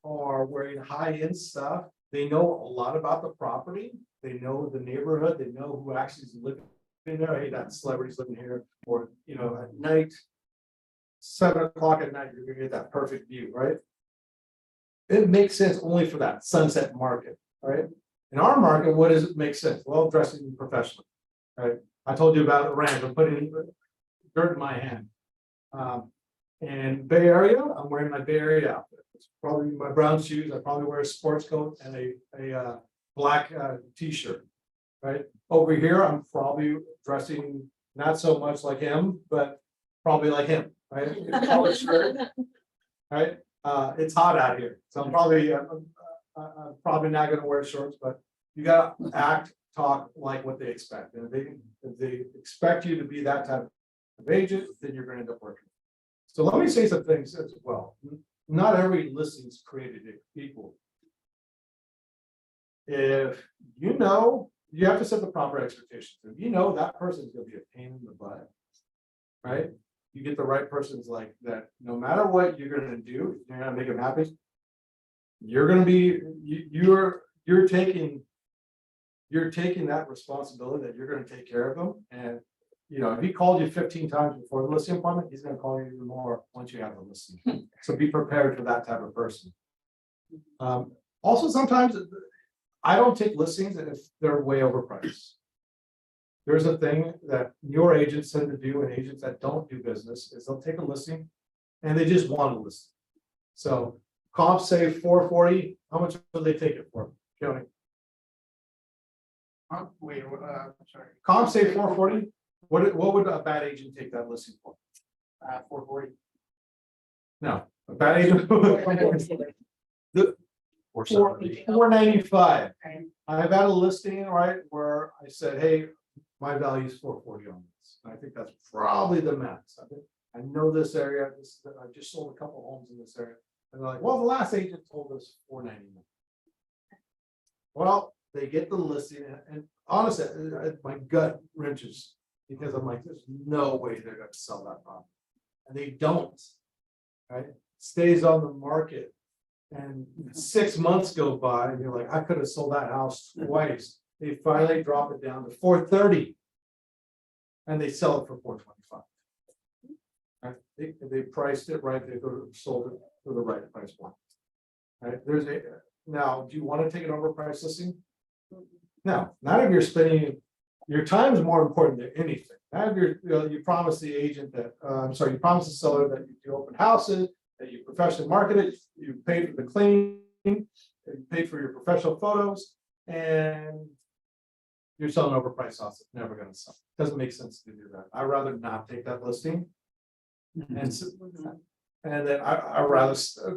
are wearing high-end stuff. They know a lot about the property. They know the neighborhood. They know who actually is living there. Hey, that celebrity's living here, or at night, 7 o'clock at night, you're gonna get that perfect view, right? It makes sense only for that sunset market, right? In our market, what does it make sense? Well, dressing professionally, right? I told you about ranch. I'm putting dirt in my hand. And Bay Area, I'm wearing my Bay Area outfit. It's probably my brown shoes. I probably wear a sports coat and a black t-shirt, right? Over here, I'm probably dressing not so much like him, but probably like him, right? Collared shirt, right? It's hot out here, so I'm probably not gonna wear shorts, but you gotta act, talk like what they expect. And if they expect you to be that type of agent, then you're gonna end up working. So let me say some things as well. Not every listing is created equal. If you have to set the proper expectations. If you know that person's gonna be a pain in the butt, right? You get the right persons like that, no matter what you're gonna do, you're gonna make them happy. You're gonna be, you're taking that responsibility that you're gonna take care of them. And if he called you 15 times before the listing appointment, he's gonna call you even more once you have the listing. So be prepared for that type of person. Also, sometimes I don't take listings if they're way overpriced. There's a thing that your agents tend to do, and agents that don't do business is they'll take a listing and they just want a listing. So comps say 440, how much will they take it for? County? Wait, sorry. Comps say 440. What would a bad agent take that listing for? 440. No, a bad agent. Or somebody. 495. I've had a listing, right, where I said, hey, my value is 440 on this. And I think that's probably the max. I know this area. I just sold a couple homes in this area. And they're like, well, the last agent told us 499. Well, they get the listing, and honestly, my gut wrenches because I'm like, there's no way they're going to sell that property. And they don't, right? Stays on the market. And 6 months go by and you're like, I could have sold that house twice. They finally drop it down to 430. And they sell it for 425. Right? They priced it right, they sold it for the right price point. Right? Now, do you want to take an overpriced listing? No, not if you're spending, your time is more important than anything. Not if you promise the agent that, you promise the seller that you do open houses, that you professionally market it, you paid for the cleaning, you paid for your professional photos, and you're selling overpriced house. It's never going to sell. Doesn't make sense to do that. I'd rather not take that listing. And then I'd rather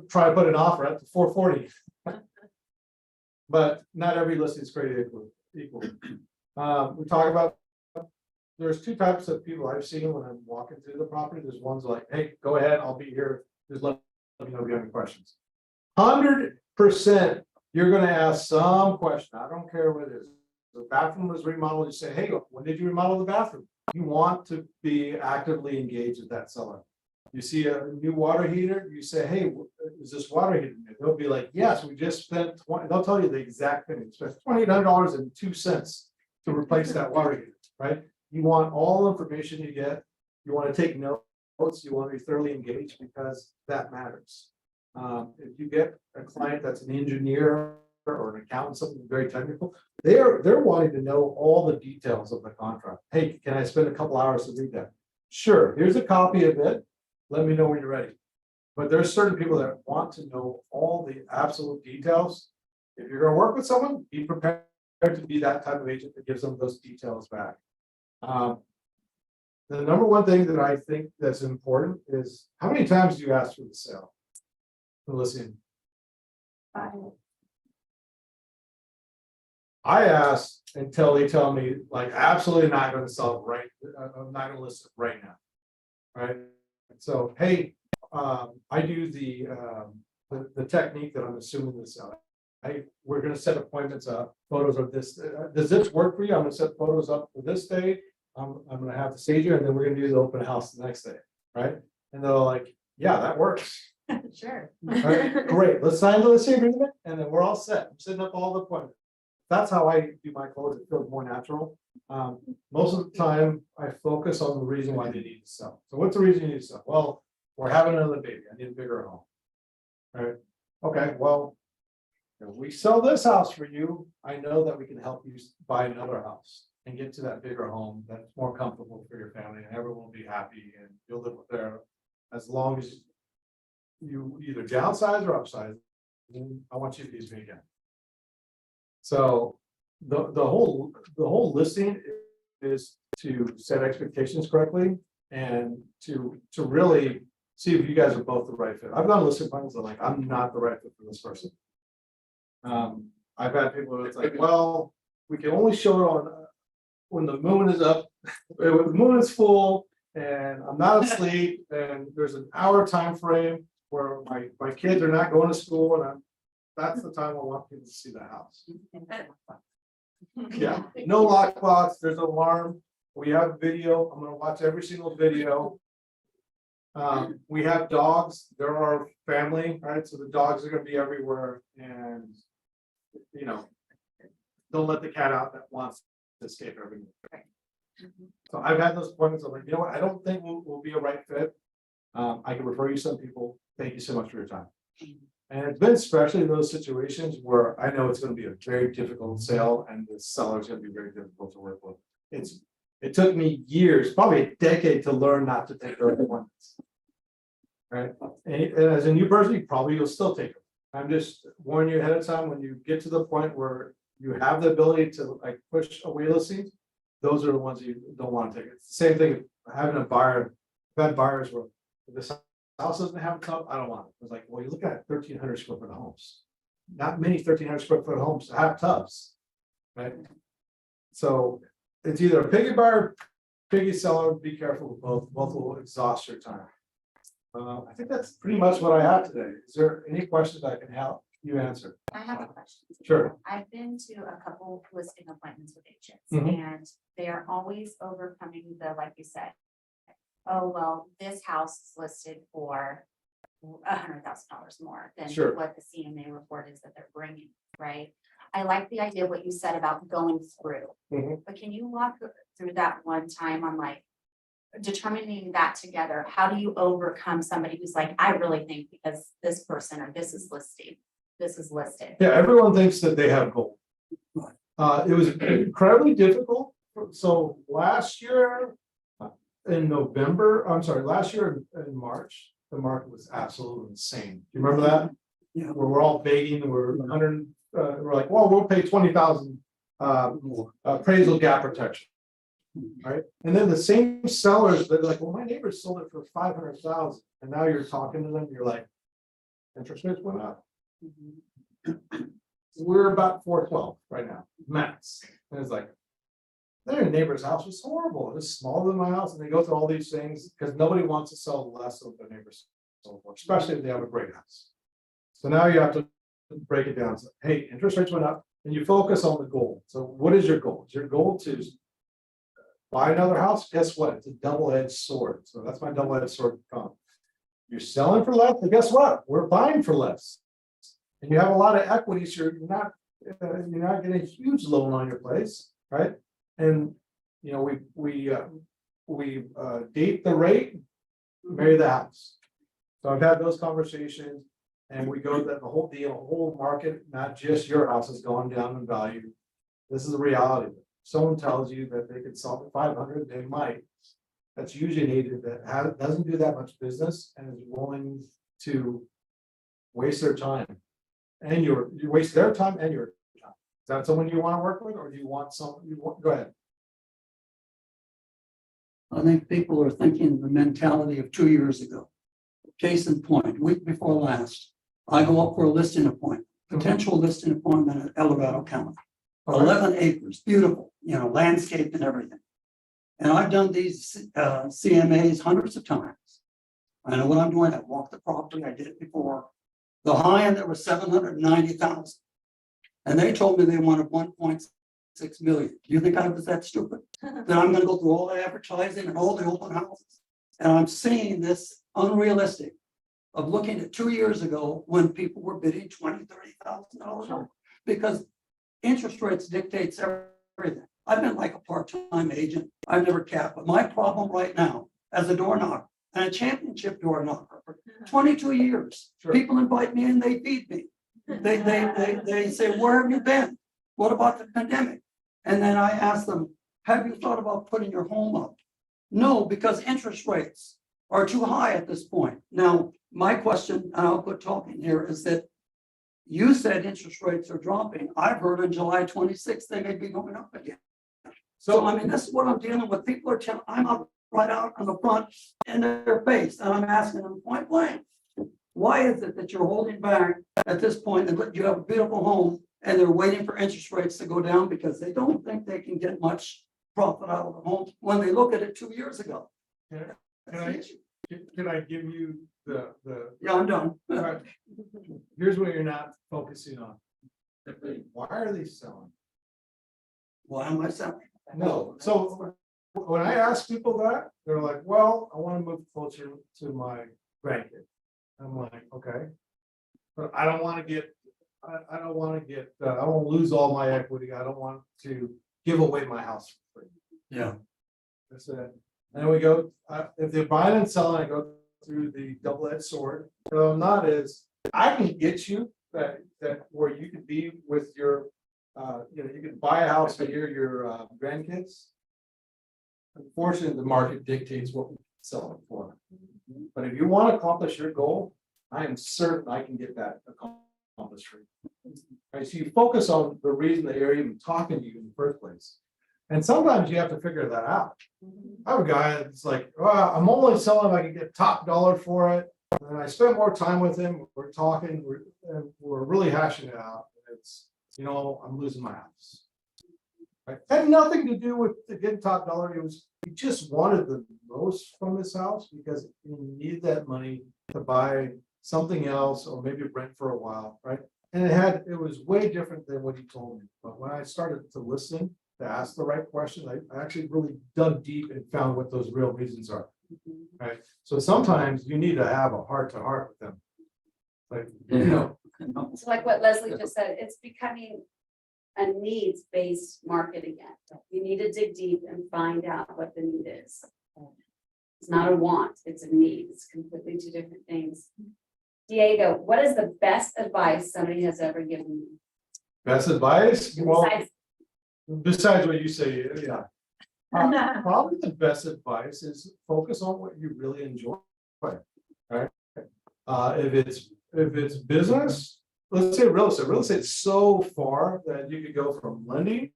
try to put an offer at 440. But not every listing is created equal. We talk about, there's two types of people I've seen when I'm walking through the property. There's ones like, hey, go ahead, I'll be here. Just let me know if you have any questions. 100%, you're gonna ask some question. I don't care what it is. The bathroom was remodeled, you say, hey, when did you remodel the bathroom? You want to be actively engaged with that seller. You see a new water heater, you say, hey, is this water heater new? They'll be like, yes, we just spent 20, they'll tell you the exact thing. We spent $2,802 to replace that water heater, right? You want all information you get. You want to take notes. You want to be thoroughly engaged because that matters. If you get a client that's an engineer or an accountant, something very technical, they're wanting to know all the details of the contract. Hey, can I spend a couple hours to read that? Sure, here's a copy of it. Let me know when you're ready. But there's certain people that want to know all the absolute details. If you're going to work with someone, be prepared to be that type of agent that gives them those details back. The number one thing that I think that's important is, how many times do you ask for the sale? Listen, I ask until they tell me, like, absolutely not gonna sell it right, I'm not gonna list it right now. Right, so, hey, I do the technique that I'm assuming this out. We're gonna set appointments up, photos of this, does this work for you? I'm gonna set photos up for this day. I'm gonna have the stager, and then we're gonna do the open house the next day, right? And they're like, yeah, that works. Sure. Right, great, let's sign the listing agreement, and then we're all set, I'm setting up all the appointments. That's how I do my clothes, it feels more natural. Most of the time, I focus on the reason why they need to sell. So what's the reason you need to sell? Well, we're having another baby, I need a bigger home. Right, okay, well, if we sell this house for you, I know that we can help you buy another house and get to that bigger home that's more comfortable for your family, and everyone will be happy, and you'll live there as long as you either downsize or upsize. And I want you to use me again. So the whole listing is to set expectations correctly and to really see if you guys are both the right fit. I've gone listing appointments that are like, I'm not the right fit for this person. I've had people who it's like, well, we can only show it on when the moon is up, when the moon is full, and I'm not asleep, and there's an hour time frame where my kids are not going to school, and that's the time I want people to see the house. Yeah, no lockbox, there's an alarm, we have video, I'm gonna watch every single video. We have dogs, they're our family, right, so the dogs are gonna be everywhere, and you know, don't let the cat out that wants to escape everything. So I've had those appointments, I'm like, you know what, I don't think we'll be a right fit. I can refer you some people, thank you so much for your time. And it's been especially in those situations where I know it's gonna be a very difficult sale and the seller's gonna be very difficult to work with. It took me years, probably a decade, to learn not to take those appointments. Right, and as a new person, you'll still take them. I'm just warning you ahead of time, when you get to the point where you have the ability to like push away listings, those are the ones you don't want to take. It's the same thing, having a buyer, I've had buyers where this house doesn't have a tub, I don't want it. It's like, well, you look at 1,300 square foot homes. Not many 1,300 square foot homes have tubs, right? So it's either a piggy buyer, piggy seller, be careful with both will exhaust your time. I think that's pretty much what I have today. Is there any questions I can help you answer? I have a question. Sure. I've been to a couple listing appointments with agents Mhm. and they are always overcoming the, like you said. Oh, well, this house is listed for $100,000 more than Sure. what the CMA report is that they're bringing, right? I like the idea of what you said about going through, Mhm. but can you walk through that one time on like determining that together? How do you overcome somebody who's like, I really think because this person or this is listed. Yeah, everyone thinks that they have gold. It was incredibly difficult. So last year in November, I'm sorry, last year in March, the market was absolutely insane. Do you remember that? Yeah. Where we're all begging, we're 100, we're like, well, we'll pay 20,000 appraisal gap protection. Right, and then the same sellers, they're like, well, my neighbors sold it for 500,000, and now you're talking to them, you're like, interest rates went up. We're about 412 right now, max. And it's like, their neighbor's house was horrible, it's smaller than my house, and they go through all these things because nobody wants to sell less of their neighbors, especially if they have a great house. So now you have to break it down. So, hey, interest rates went up, and you focus on the goal. So what is your goal? Is your goal to buy another house? Guess what? It's a double-edged sword. So that's my double-edged sword. You're selling for less, but guess what? We're buying for less. And you have a lot of equity, so you're not getting a huge loan on your place, right? And you know, we date the rate, marry the house. So I've had those conversations, and we go that the whole market, not just your house, has gone down in value. This is the reality. Someone tells you that they could sell for 500, they might. That's usually an agent that doesn't do that much business and is willing to waste their time. And you waste their time and your time. Is that someone you want to work with, or do you want someone go ahead? I think people are thinking the mentality of 2 years ago. Case in point, week before last, I go up for a listing appointment, potential listing appointment in El Dorado County. 11 acres, beautiful, landscape and everything. And I've done these CMAs hundreds of times. I know what I'm doing. I walked the property. I did it before. The high end, there was 790,000. And they told me they wanted 1.6 million. Do you think I was that stupid? That I'm gonna go through all the advertising and all the open houses? And I'm seeing this unrealistic of looking at 2 years ago when people were bidding $20,000-$30,000 because interest rates dictates everything. I've been like a part-time agent. I've never capped, but my problem right now as a door knocker and a championship door knocker for 22 years, Sure. people invite me and they feed me. They say, where have you been? What about the pandemic? And then I ask them, have you thought about putting your home up? No, because interest rates are too high at this point. Now, my question, and I'll quit talking here, is that you said interest rates are dropping. I've heard on July 26th, they may be going up again. So, I mean, this is what I'm dealing with. People are telling, I'm up right out on the front in their face, and I'm asking them point blank, why is it that you're holding back at this point and you have a beautiful home and they're waiting for interest rates to go down because they don't think they can get much profit out of the home when they look at it 2 years ago? Can That's I- the issue. Can I give you the? Yeah, I'm done. All right. Here's what you're not focusing on. Why are they selling? Why am I selling? No, so when I ask people that, they're like, well, I want to move closer to my grandkid. I'm like, okay. But I don't want to get, I don't want to get, I don't want to lose all my equity. I don't want to give away my house for free. Yeah. That's it. And we go, if they're buying and selling, I go through the double-edged sword. So not is, I can get you that where you could be with your, you can buy a house for your grandkids. Unfortunately, the market dictates what we sell it for. But if you want to accomplish your goal, I am certain I can get that accomplished for you. Right, so you focus on the reason that they're even talking to you in the first place. And sometimes you have to figure that out. I have a guy that's like, well, I'm only selling if I can get top dollar for it. And I spend more time with him. We're talking, we're really hashing it out. It's, I'm losing my house. Right? Had nothing to do with the getting top dollar. He just wanted the most from this house because he needed that money to buy something else or maybe rent for a while, right? And it was way different than what he told me. But when I started to listen, to ask the right question, I actually really dug deep and found what those real reasons are. Right. So sometimes you need to have a heart to heart with them. Like, So like what Leslie just said, it's becoming a needs-based market again. You need to dig deep and find out what the need is. It's not a want, it's a need. It's completely two different things. Diego, what is the best advice somebody has ever given you? best advice? Well, Besides- besides what you say, yeah. Probably the best advice is focus on what you really enjoy. Right? If it's business, let's say real estate is so far that you could go from lending,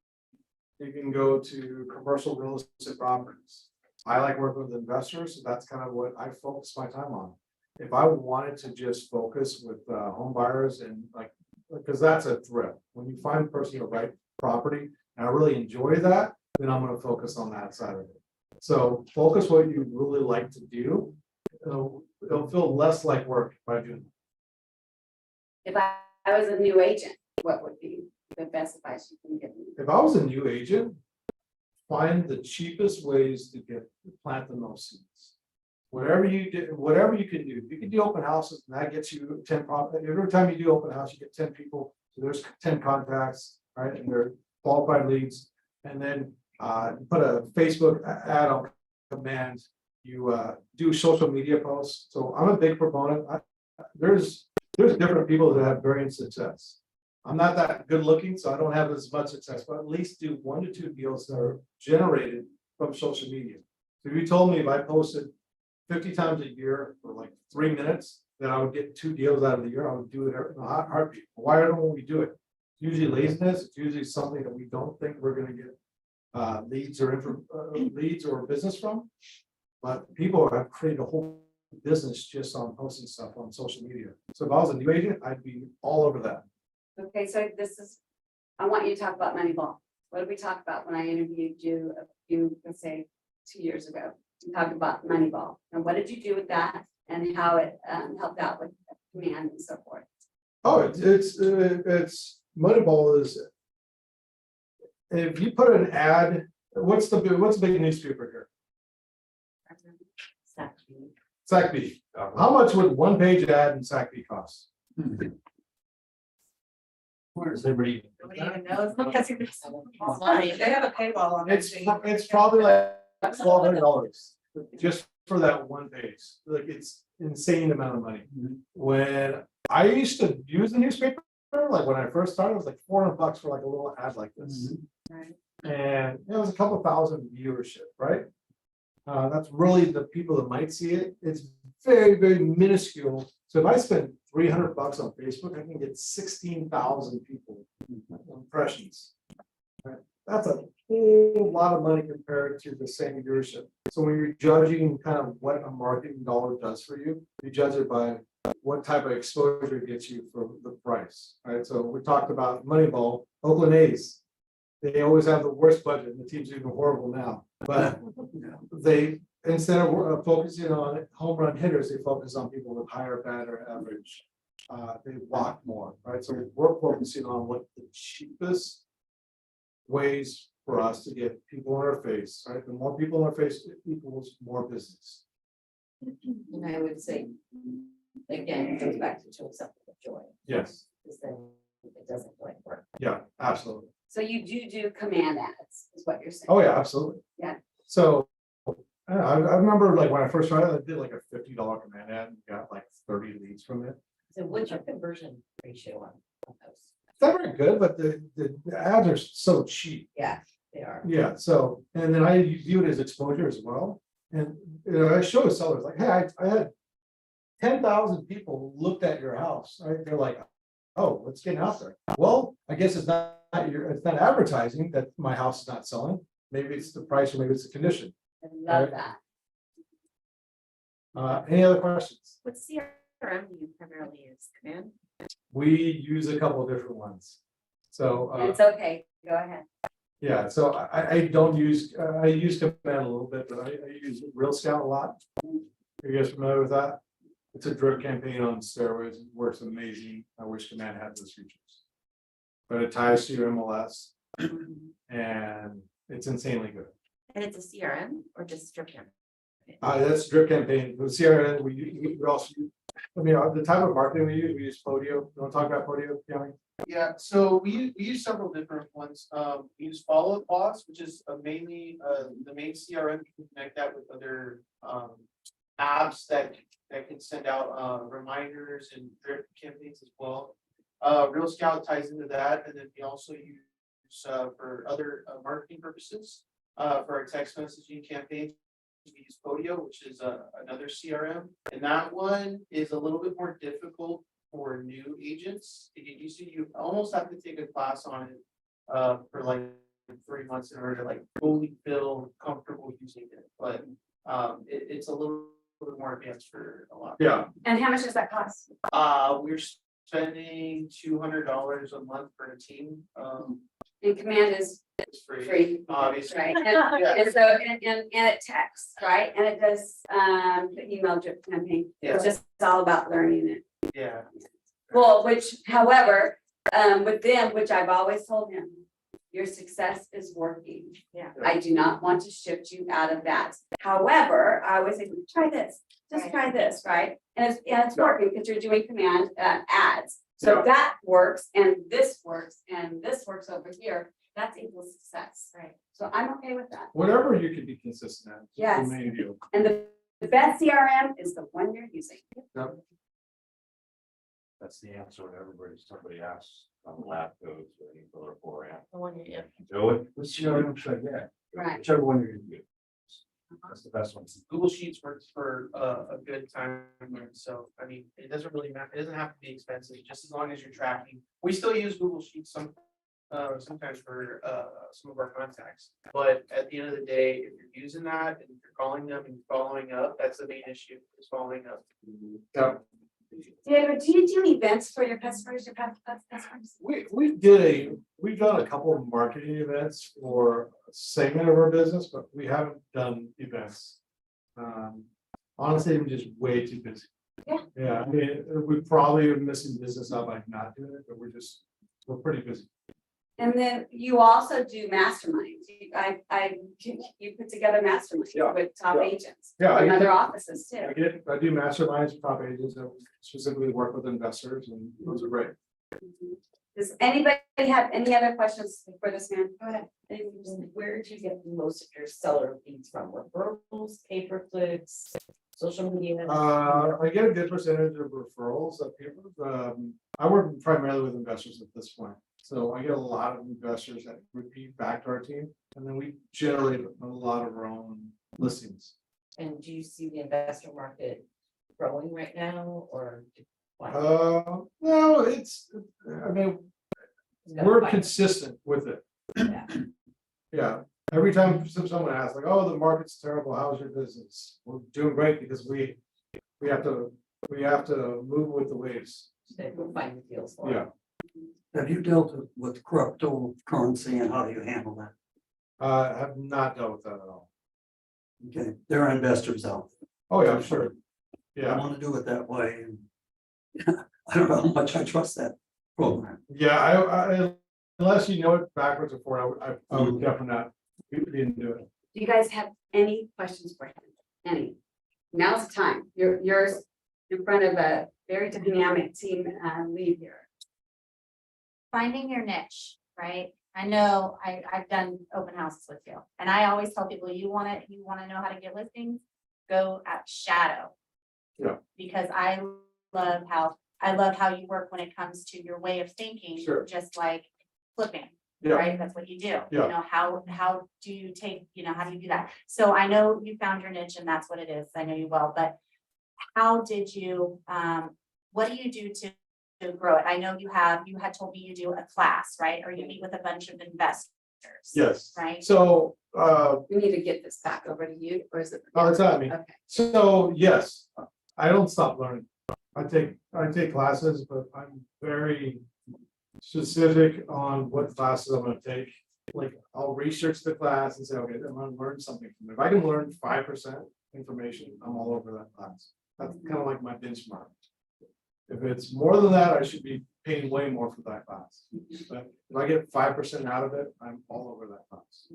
you can go to commercial real estate properties. I like working with investors, so that's kind of what I focus my time on. If I wanted to just focus with home buyers and because that's a thrill. When you find the person the right property, and I really enjoy that, then I'm going to focus on that side of it. So focus what you really like to do. It'll feel less like work by doing. If I was a new agent, what would be the best advice you can give me? If I was a new agent, find the cheapest ways to plant the most seeds. Whatever you can do. You can do open houses and that gets you 10 property. Every time you do open house, you get 10 people. So there's 10 contacts, right? And they're qualified leads. And then put a Facebook ad on command. You do social media posts. So I'm a big proponent. There's different people that have varying success. I'm not that good looking, so I don't have as much success, but at least do 1 to 2 deals that are generated from social media. So if you told me if I posted 50 times a year for like 3 minutes, then I would get 2 deals out of the year. I would do it in a heartbeat. Why don't we do it? It's usually laziness. It's usually something that we don't think we're going to get leads or business from. But people have created a whole business just on posting stuff on social media. So if I was a new agent, I'd be all over that. Okay, so this is, I want you to talk about Moneyball. What did we talk about when I interviewed you a few, let's say, 2 years ago? We talked about Moneyball, and what did you do with that, and how it helped out with command and so forth? Oh, it's Moneyball is. If you put an ad, what's the big newspaper here? SACB. How much would one page ad in SACB cost? Where does everybody? Nobody even knows. Because it's Online. They have a paywall on. It's probably like $1,200 just for that one page. Like, it's insane amount of money. When I used to use the newspaper, like when I first started, it was like $400 for like a little ad like this. Right. And it was a couple thousand viewership, right? That's really the people that might see it. It's very, very minuscule. So if I spend $300 on Facebook, I can get 16,000 people impressions. Right? That's a whole lot of money compared to the same viewership. So when you're judging kind of what a marketing dollar does for you, you judge it by what type of exposure it gets you for the price, right? So we talked about Moneyball, Oakland A's. They always have the worst budget, and the team's even horrible now. But they, instead of focusing on home run hitters, they focus on people with higher batter average. They walk more, right? So we're focusing on what the cheapest ways for us to get people in our face, right? The more people in our face equals more business. And I would say, again, it goes back to something with joy, Yes, is that it doesn't like work. yeah, absolutely. So you do command ads, is what you're saying? Oh, yeah, absolutely. Yeah. So I remember like when I first started, I did like a $50 command ad and got like 30 leads from it. So what's your conversion ratio on those? It's not very good, but the ads are so cheap. Yeah, they are. Yeah, so, and then I view it as exposure as well. And I show the sellers like, hey, I had 10,000 people who looked at your house, right? They're like, oh, what's getting out there? Well, I guess it's not it's not advertising that my house is not selling. Maybe it's the price or maybe it's the condition. I love that. Any other questions? What CRM do you primarily use? Command? We use a couple of different ones. So, It's okay, go ahead. yeah, so I don't use, I use Command a little bit, but I use Real Scout a lot. Are you guys familiar with that? It's a drip campaign on steroids. It works amazing. I wish Command had those features. But it ties to your MLS and it's insanely good. And it's a CRM or just strip campaign? That's drip campaign. The CRM, we also, I mean, the type of marketing we use Podio. You want to talk about Podio, Kelly? Yeah, so we use several different ones. We use Follow Up Boss, which is mainly the main CRM. You can connect that with other apps that can send out reminders and drip campaigns as well. Real Scout ties into that, and then we also use for other marketing purposes for our text messaging campaigns. We use Podio, which is another CRM, and that one is a little bit more difficult for new agents. You almost have to take a class on it for like 3 months in order to like fully feel comfortable using it. But it's a little bit more advanced for a lot. Yeah. And how much does that cost? We're spending $200 a month for a team. And Command is It's free, free, obviously. right? Yeah. And so, and it texts, right? And it does the email drip campaign. Yeah. It's just all about learning it. Yeah. Well, which, however, with them, which I've always told him, your success is working. Yeah. I do not want to shift you out of that. However, I always say, try this, just Right. try this, right? And it's working because you're doing command ads. So Yeah. that works and this works over here. That's equal success. Right. So I'm okay with that. Whatever you can be consistent at. Yes. The main deal. And the best CRM is the one you're using. That's the answer when somebody asks on the lab codes, or any other for app. The one you, Do it. Which CRM should I get? Right. Whichever one you're gonna use. That's the best one. Google Sheets works for a good time. So, I mean, it doesn't really matter. It doesn't have to be expensive, just as long as you're tracking. We still use Google Sheets sometimes for, some of our contacts. But at the end of the day, if you're using that and you're calling them and following up, that's the main issue, is following up. Yeah, Diego, do you do events for your customers, your customers? we've done a couple of marketing events for a segment of our business, but we haven't done events. Honestly, I'm just way too busy. Yeah. Yeah, I mean, we probably are missing business out by not doing it, but we're pretty busy. And then you also do masterminds. You put together masterminds Yeah, with top yeah. agents. Yeah, From I other get- offices too. I do masterminds, for top agents that specifically work with investors, and those are great. Does anybody have any other questions for this man? Go ahead. And where did you get most of your seller leads from? Referrals, pay per clicks, social media? I get a good percentage of referrals that people, I work primarily with investors at this point. So I get a lot of investors that repeat back to our team, and then we generate a lot of our own listings. And do you see the investor market growing right now or? declining? No, I mean, got we're fire. consistent with it. Yeah. Yeah, every time someone asks like, oh, the market's terrible, how's your business? We're doing great because we have to move with the waves. They will find the deals for Yeah. it. Have you dealt with cryptocurrency and how do you handle that? I have not dealt with that at all. Okay, there are investors out Oh, yeah, sure. there. I Yeah, want to do it that way. And I don't know how much I trust that program. yeah, I unless you know it backwards and forward, I would definitely not be into it. Do you guys have any questions for him? Any? Now's the time. You're in front of a very dynamic team lead here. Finding your niche, right? I know I've done open houses with you, and I always tell people, you wanna know how to get listings, go at shadow. Yeah. Because I love how you work when it comes to your way of thinking. Sure. Just like flipping, Yeah. right? That's what you do. You Yeah. know, how do you take, how do you do that? So I know you found your niche and that's what it is. I know you well, but how did you, what do you do to grow it? I know you had told me you do a class, right? Or you meet with a bunch of investors. Yes. Right? So, We need to get this back over to you, or is it? oh, it's not me. Okay. So, yes, I don't stop learning. I take classes, but I'm very specific on what classes I'm gonna take. Like, I'll research the class and say, okay, I'm gonna learn something from it. If I can learn 5% information, I'm all over that class. That's kind of like my benchmark. If it's more than that, I should be paying way more for that class. But if I get 5% out of it, I'm all over that class.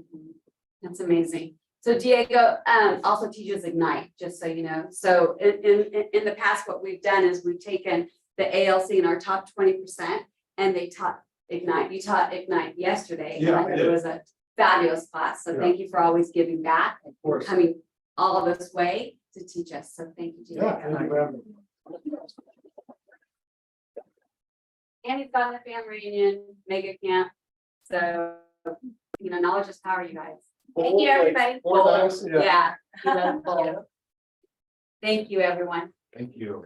That's amazing. So Diego also teaches Ignite, just so you know. So in the past, what we've done is we've taken the ALC in our top 20% and they taught Ignite. You taught Ignite yesterday. and Yeah, I I thought did. It was a fabulous class. So Yeah. thank you for always giving back Of and course. coming all this way to teach us. So thank you, Diego. Yeah, thank you for having me. And he's got a family reunion, mega camp. So, knowledge is power, you guys. Thank you, everybody. Four times, yeah. Yeah. Thank you, everyone. Thank you.